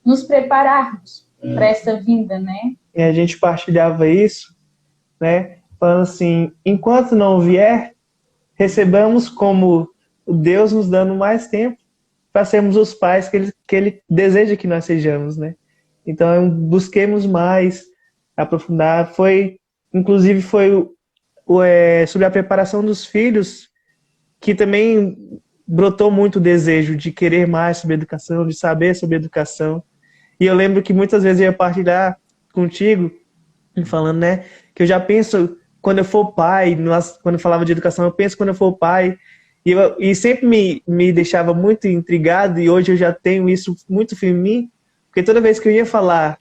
nos prepararmos para essa vinda, né? E a gente partilhava isso, né? falando assim: enquanto não vier, recebamos como Deus nos dando mais tempo para sermos os pais que ele deseja que nós sejamos, né? Então, busquemos mais, aprofundar. Inclusive, sobre a preparação dos filhos, que também brotou muito o desejo de querer mais sobre educação, de saber sobre educação. E eu lembro que muitas vezes eu ia partilhar contigo, falando, né, que eu já penso quando eu for pai, quando eu falava de educação, eu penso quando eu for pai, e sempre me deixava muito intrigado, e hoje eu já tenho isso muito firme em mim, porque toda vez que eu ia falar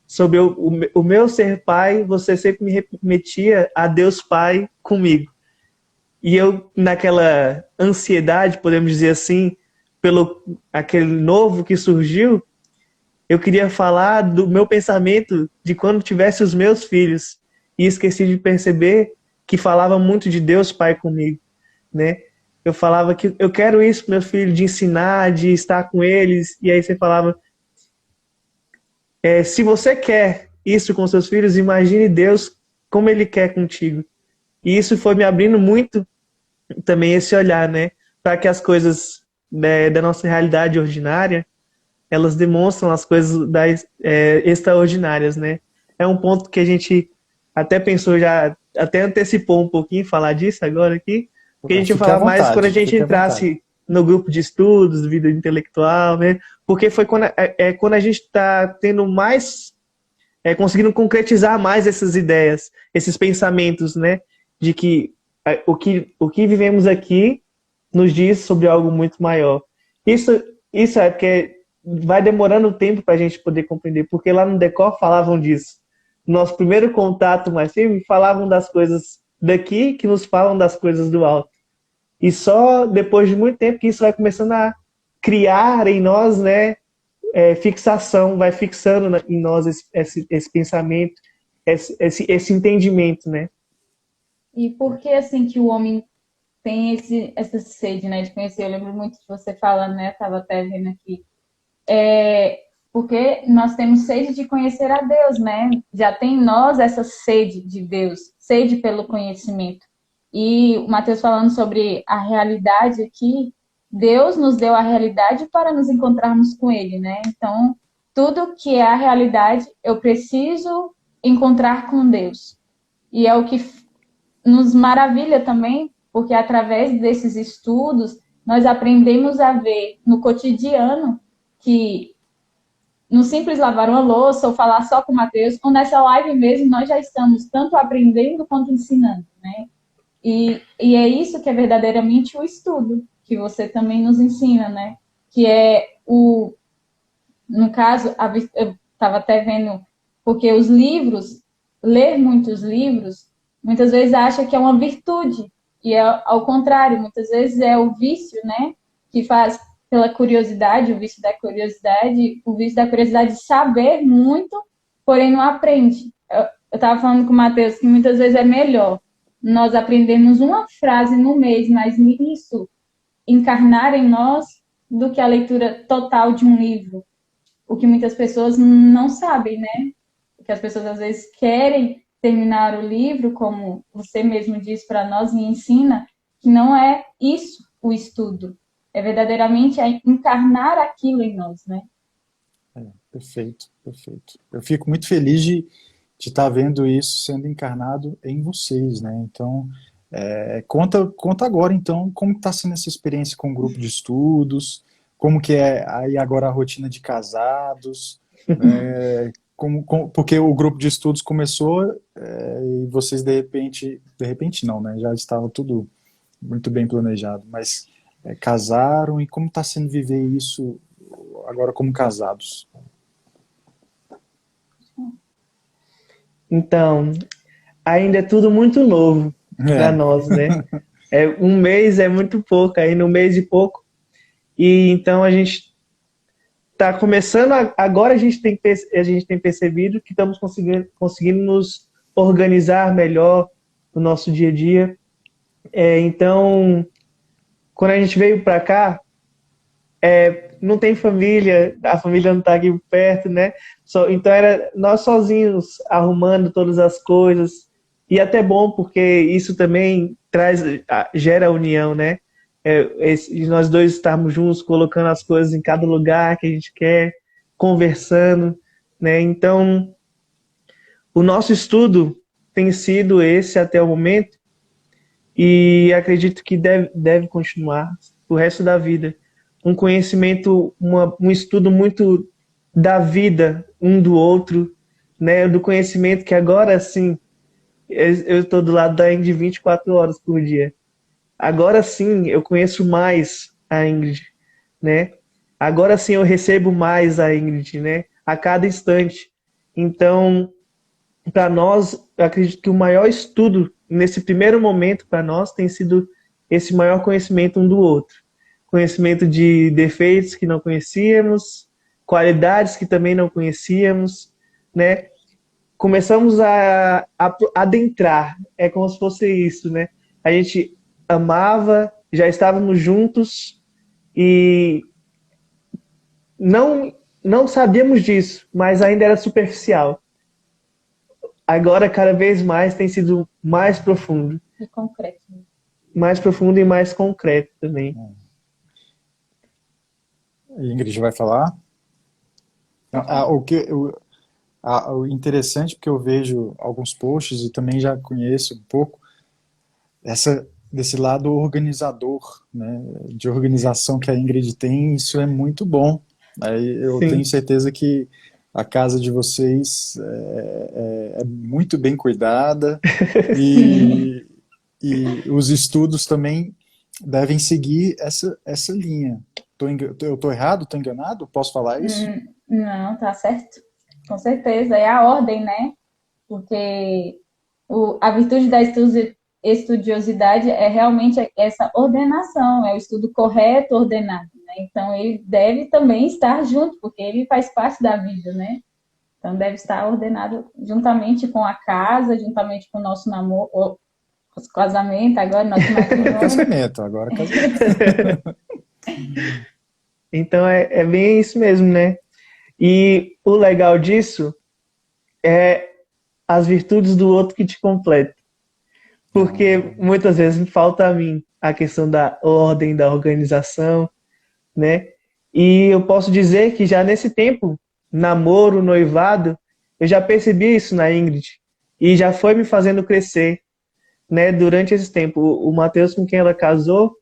sobre o meu ser pai, você sempre me remetia a Deus Pai comigo. E eu, naquela ansiedade, podemos dizer assim, pelo aquele novo que surgiu, eu queria falar do meu pensamento de quando tivesse os meus filhos. E esqueci de perceber que falava muito de Deus Pai comigo, né? Eu falava que eu quero isso para meus filhos, de ensinar, de estar com eles. E aí você falava, se você quer isso com seus filhos, imagine Deus como Ele quer contigo. E isso foi me abrindo muito também esse olhar, né? Para que as coisas da nossa realidade ordinária, elas demonstram as coisas extraordinárias, né? É um ponto que a gente até pensou, já até antecipou um pouquinho falar disso agora aqui, porque a gente ia Fique à falar mais quando a vontade, gente fique à vontade. entrasse no grupo de estudos, vida intelectual, né? Porque foi quando a gente está tendo mais, conseguindo concretizar mais essas ideias, esses pensamentos, né? De que o que vivemos aqui nos diz sobre algo muito maior. Isso é porque vai demorando tempo para a gente poder compreender, porque lá no Decor falavam disso. Nosso primeiro contato mais firme, falavam das coisas daqui que nos falam das coisas do alto. E só depois de muito tempo que isso vai começando a criar em nós, né, fixação, vai fixando em nós esse pensamento, esse entendimento, né? E por que assim que o homem tem essa sede, né, de conhecer? Eu lembro muito de você falando, né, estava até vendo aqui, porque nós temos sede de conhecer a Deus, né? Já tem em nós essa sede de Deus, sede pelo conhecimento. E o Mateus falando sobre a realidade aqui, Deus nos deu a realidade para nos encontrarmos com Ele, né? Então, tudo que é a realidade, eu preciso encontrar com Deus. E é o que nos maravilha também, porque através desses estudos, nós aprendemos a ver no cotidiano que no simples lavar uma louça ou falar só com o Mateus, ou nessa live mesmo, nós já estamos tanto aprendendo quanto ensinando, né? E é isso que é verdadeiramente o estudo, que você também nos ensina, né? Que é no caso, eu estava até vendo, porque os livros, ler muitos livros, muitas vezes acha que é uma virtude, e é ao contrário, muitas vezes é o vício, né? Que faz pela curiosidade, o vício da curiosidade de saber muito, porém não aprende. Eu estava falando com o Mateus que muitas vezes é melhor nós aprendermos uma frase no mês, mas nisso encarnar em nós, do que a leitura total de um livro. O que muitas pessoas não sabem, né? Porque as pessoas às vezes querem terminar o livro, como você mesmo diz para nós e ensina, que não é isso o estudo. É verdadeiramente encarnar aquilo em nós, né? Perfeito, perfeito. Eu fico muito feliz de estar vendo isso sendo encarnado em vocês, né? Então, conta agora, então, como está sendo essa experiência com o grupo de estudos, como que é aí agora a rotina de casados, né? Porque o grupo de estudos começou e vocês de repente não, né? Já estava tudo muito bem planejado, mas casaram e como está sendo viver isso agora como casados? Então, ainda é tudo muito novo para É, nós, né? Um mês é muito pouco, aí no mês e pouco. E então a gente está começando, agora a gente tem percebido que estamos conseguindo nos organizar melhor no nosso dia a dia. Então, quando a gente veio para cá, não tem família, a família não está aqui perto, né? Então era nós sozinhos arrumando todas as coisas. E até bom, porque isso também gera união, né? Nós dois estarmos juntos, colocando as coisas em cada lugar que a gente quer, conversando, né? Então, o nosso estudo tem sido esse até o momento e acredito que deve continuar o resto da vida. Um conhecimento, um estudo muito da vida um do outro, né? Do conhecimento que agora sim, eu estou do lado da Ingrid 24 horas por dia. Agora sim eu conheço mais a Ingrid, né? Agora sim eu recebo mais a Ingrid, né? A cada instante. Então, para nós, eu acredito que o maior estudo nesse primeiro momento para nós tem sido esse maior conhecimento um do outro. Conhecimento de defeitos que não conhecíamos, qualidades que também não conhecíamos, né? Começamos a adentrar, é como se fosse isso, né? A gente amava, já estávamos juntos e não sabíamos disso, mas ainda era superficial. Agora, cada vez mais, tem sido mais profundo. E concreto. Mais profundo e mais concreto também. A Ingrid vai falar? O interessante, porque eu vejo alguns posts e também já conheço um pouco desse lado organizador, né, de organização que a Ingrid tem, isso é muito bom. Aí eu Sim. tenho certeza que a casa de vocês é muito bem cuidada e os estudos também devem seguir essa linha. Eu estou errado? Estou enganado? Posso falar isso? Não, tá certo. Com certeza. É a ordem, né? Porque a virtude da estudiosidade é realmente essa ordenação, é o estudo correto, ordenado, né? Então, ele deve também estar junto, porque ele faz parte da vida, né? Então, deve estar ordenado juntamente com a casa, juntamente com o nosso namoro, nosso casamento, agora nosso matrimônio. Casamento, agora casamento. Então, é bem isso mesmo, né? E o legal disso é as virtudes do outro que te completam. Porque muitas vezes falta a mim a questão da ordem, da organização, né? E eu posso dizer que já nesse tempo, namoro, noivado, eu já percebi isso na Ingrid. E já foi me fazendo crescer, né? Durante esse tempo. O Mateus com quem ela casou,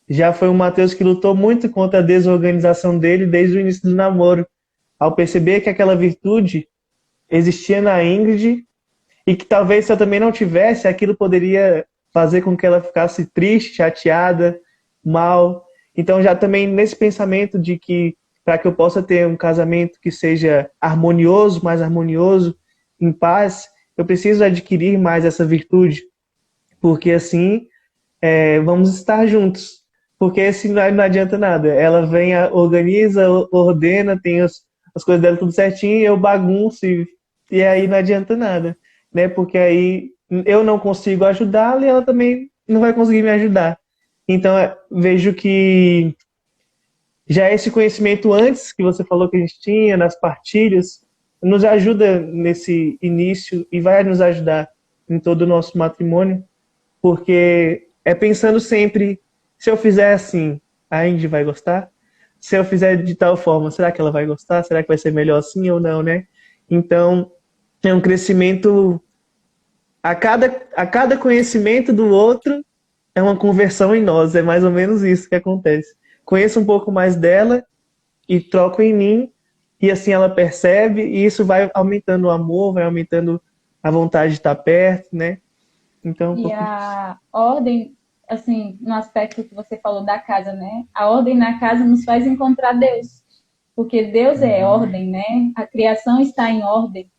já foi um Mateus que lutou muito contra a desorganização dele desde o início do namoro. Ao perceber que aquela virtude existia na Ingrid e que talvez se eu também não tivesse, aquilo poderia fazer com que ela ficasse triste, chateada, mal. Então já também nesse pensamento de que para que eu possa ter um casamento que seja harmonioso, mais harmonioso, em paz, eu preciso adquirir mais essa virtude, porque assim vamos estar juntos. Porque assim não adianta nada. Ela vem, organiza, ordena, tem as coisas dela tudo certinho, eu bagunço e aí não adianta nada, né? Porque aí eu não consigo ajudá-la e ela também não vai conseguir me ajudar. Então vejo que já esse conhecimento antes que você falou que a gente tinha, nas partilhas, nos ajuda nesse início e vai nos ajudar em todo o nosso matrimônio, porque é pensando sempre, se eu fizer assim, a Indy vai gostar? Se eu fizer de tal forma, será que ela vai gostar? Será que vai ser melhor assim ou não, né? Então, é um crescimento a cada conhecimento do outro é uma conversão em nós, é mais ou menos isso que acontece. Conheço um pouco mais dela e troco em mim, e assim ela percebe, e isso vai aumentando o amor, vai aumentando a vontade de estar perto, né? Então, E a ordem, assim, no aspecto que você falou da casa, né? A ordem na casa nos faz encontrar Deus, porque Deus é ordem, né? A criação está em ordem.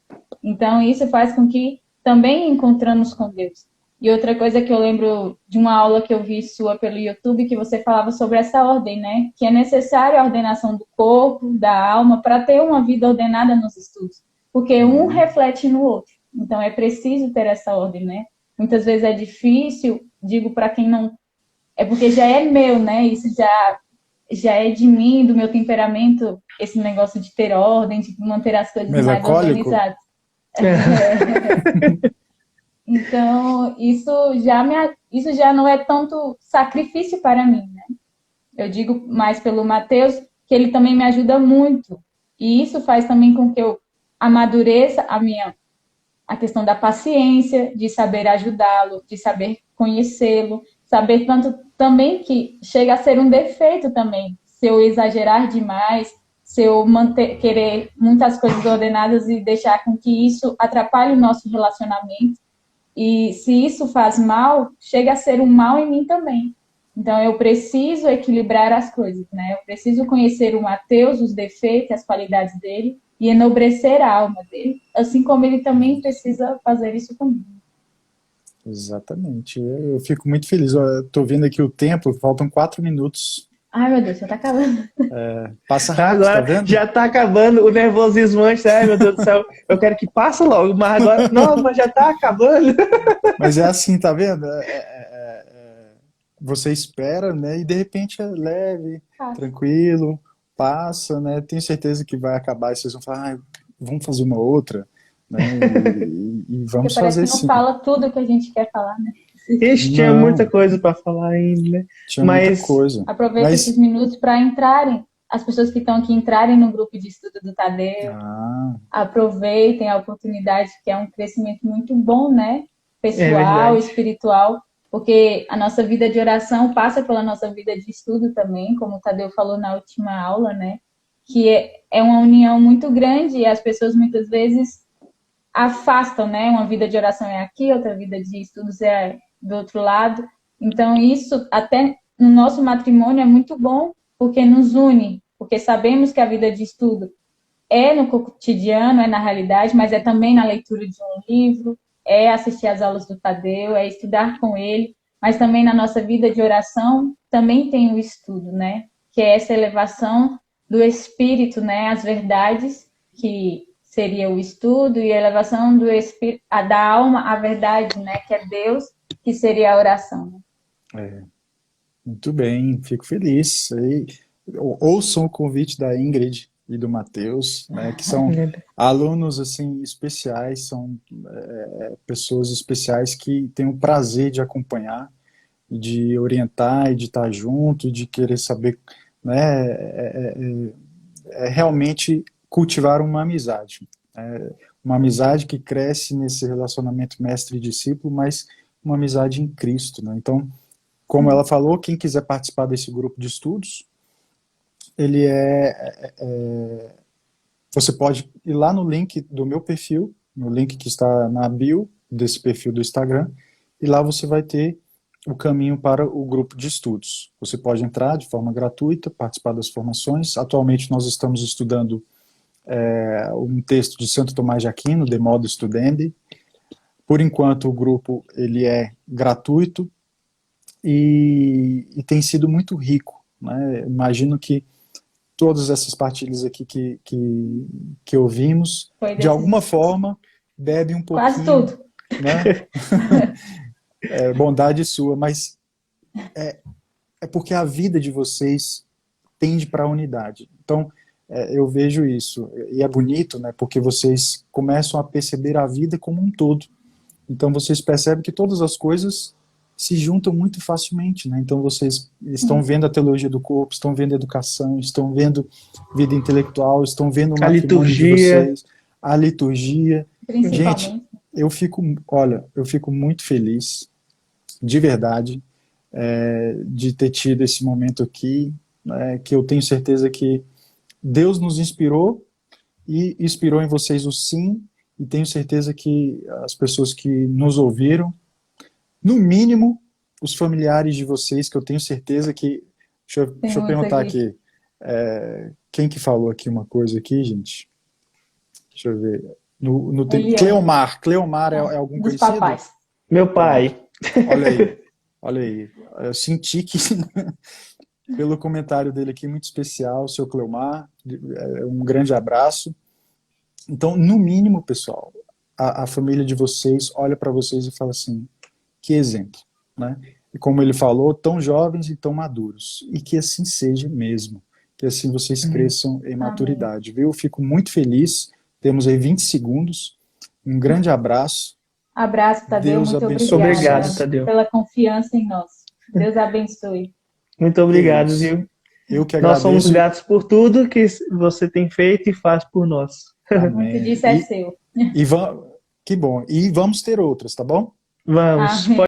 Então, isso faz com que também encontramos com Deus. E outra coisa que eu lembro de uma aula que eu vi sua pelo YouTube, que você falava sobre essa ordem, né? Que é necessária a ordenação do corpo, da alma, para ter uma vida ordenada nos estudos. Porque um reflete no outro. Então, é preciso ter essa ordem, né? Muitas vezes é difícil, digo para quem não... É porque já é meu, né? Isso já é de mim, do meu temperamento, esse negócio de ter ordem, de manter as coisas mais Melancólico? organizadas. Então, isso já não é tanto sacrifício para mim, né? Eu digo mais pelo Mateus, que ele também me ajuda muito. E isso faz também com que eu amadureça a questão da paciência, de saber ajudá-lo, de saber conhecê-lo, saber tanto também que chega a ser um defeito também, se eu exagerar demais, se eu querer muitas coisas ordenadas e deixar com que isso atrapalhe o nosso relacionamento. E se isso faz mal, chega a ser um mal em mim também. Então, eu preciso equilibrar as coisas, né? Eu preciso conhecer o Mateus, os defeitos, as qualidades dele, e enobrecer a alma dele, assim como ele também precisa fazer isso comigo. Exatamente. Eu fico muito feliz. Estou vendo aqui o tempo, faltam 4 minutos. Ai, meu Deus, já tá acabando. Passa rápido, tá Agora vendo? já tá acabando o nervosismo antes. Ai, meu Deus do céu, eu quero que passe logo, mas agora. Não, mas já tá acabando. Mas é assim, tá vendo? Você espera, né? E de repente é leve, Passa. tranquilo, passa, né? Tenho certeza que vai acabar e vocês vão falar, vamos fazer uma outra, né? E Porque vamos parece fazer que não sim. fala tudo que a gente quer falar, né? Ixi, tinha muita Não, coisa pra falar ainda, né? tinha muita Mas coisa. Aproveita esses Mas, minutos para entrarem, as pessoas que estão aqui entrarem no grupo de estudo do Tadeu, ah, aproveitem a oportunidade, que é um crescimento muito bom, né? é Pessoal, verdade. espiritual, porque a nossa vida de oração passa pela nossa vida de estudo também, como o Tadeu falou na última aula, né? Que é uma união muito grande e as pessoas muitas vezes afastam, né? Uma vida de oração é aqui, outra vida de estudos é do outro lado. Então, isso até no nosso matrimônio é muito bom, porque nos une, porque sabemos que a vida de estudo é no cotidiano, é na realidade, mas é também na leitura de um livro, é assistir às aulas do Tadeu, é estudar com ele, mas também na nossa vida de oração também tem o estudo, né? Que é essa elevação do espírito, né? As verdades, que seria o estudo, e a elevação do espírito, da alma à verdade, né? Que é Deus, que seria a oração. muito bem, fico feliz. Ouçam o convite da Ingrid e do Matheus, né? Que são alunos assim especiais, são pessoas especiais que têm o prazer de acompanhar, de orientar e de estar junto, de querer saber, né, realmente cultivar uma amizade. Uma amizade que cresce nesse relacionamento mestre e discípulo, mas uma amizade em Cristo, né? Então, como ela falou, quem quiser participar desse grupo de estudos, ele você pode ir lá no link do meu perfil, no link que está na bio desse perfil do Instagram, e lá você vai ter o caminho para o grupo de estudos. Você pode entrar de forma gratuita, participar das formações. Atualmente nós estamos estudando um texto de Santo Tomás de Aquino, De Modo Studendi. Por enquanto o grupo ele é gratuito e tem sido muito rico, né? Imagino que todas essas partilhas aqui que ouvimos, Foi de desses alguma forma, bebe um quase pouquinho, tudo. né? Bondade sua, mas é porque a vida de vocês tende para a unidade. Então, eu vejo isso, e é bonito, né? Porque vocês começam a perceber a vida como um todo. Então, vocês percebem que todas as coisas se juntam muito facilmente, né? Então, vocês estão vendo a teologia do corpo, estão vendo a educação, estão vendo vida intelectual, estão vendo o A matrimônio de liturgia. vocês, a liturgia. Gente, Principalmente. eu fico muito feliz, de verdade, de ter tido esse momento aqui, né, que eu tenho certeza que Deus nos inspirou e inspirou em vocês o sim, e tenho certeza que as pessoas que nos ouviram, no mínimo, os familiares de vocês, que eu tenho certeza que. Tem Deixa eu muitos perguntar aqui. aqui. Quem que falou aqui uma coisa aqui, gente? Deixa eu ver. Eliana, Cleomar. Cleomar é algum dos conhecido? papais. Meu Pronto. pai. Olha aí. Olha aí. Eu senti que, pelo comentário dele aqui, muito especial, seu Cleomar. Um grande abraço. Então, no mínimo, pessoal, a família de vocês olha para vocês e fala assim: que exemplo, né? E como ele falou, tão jovens e tão maduros. E que assim seja mesmo. Que assim vocês cresçam em Amém. maturidade, viu? Fico muito feliz. Temos aí 20 segundos. Um grande abraço. Abraço, Tadeu. Deus Muito abençoe obrigada Obrigado, Tadeu. pela confiança em nós. Deus abençoe. Muito Que obrigado, isso. viu? Eu que Nós somos agradeço. gratos por tudo que você tem feito e faz por nós. Muito Amém. disso é seu. Que bom. E vamos ter outras, tá bom? Vamos, Amém.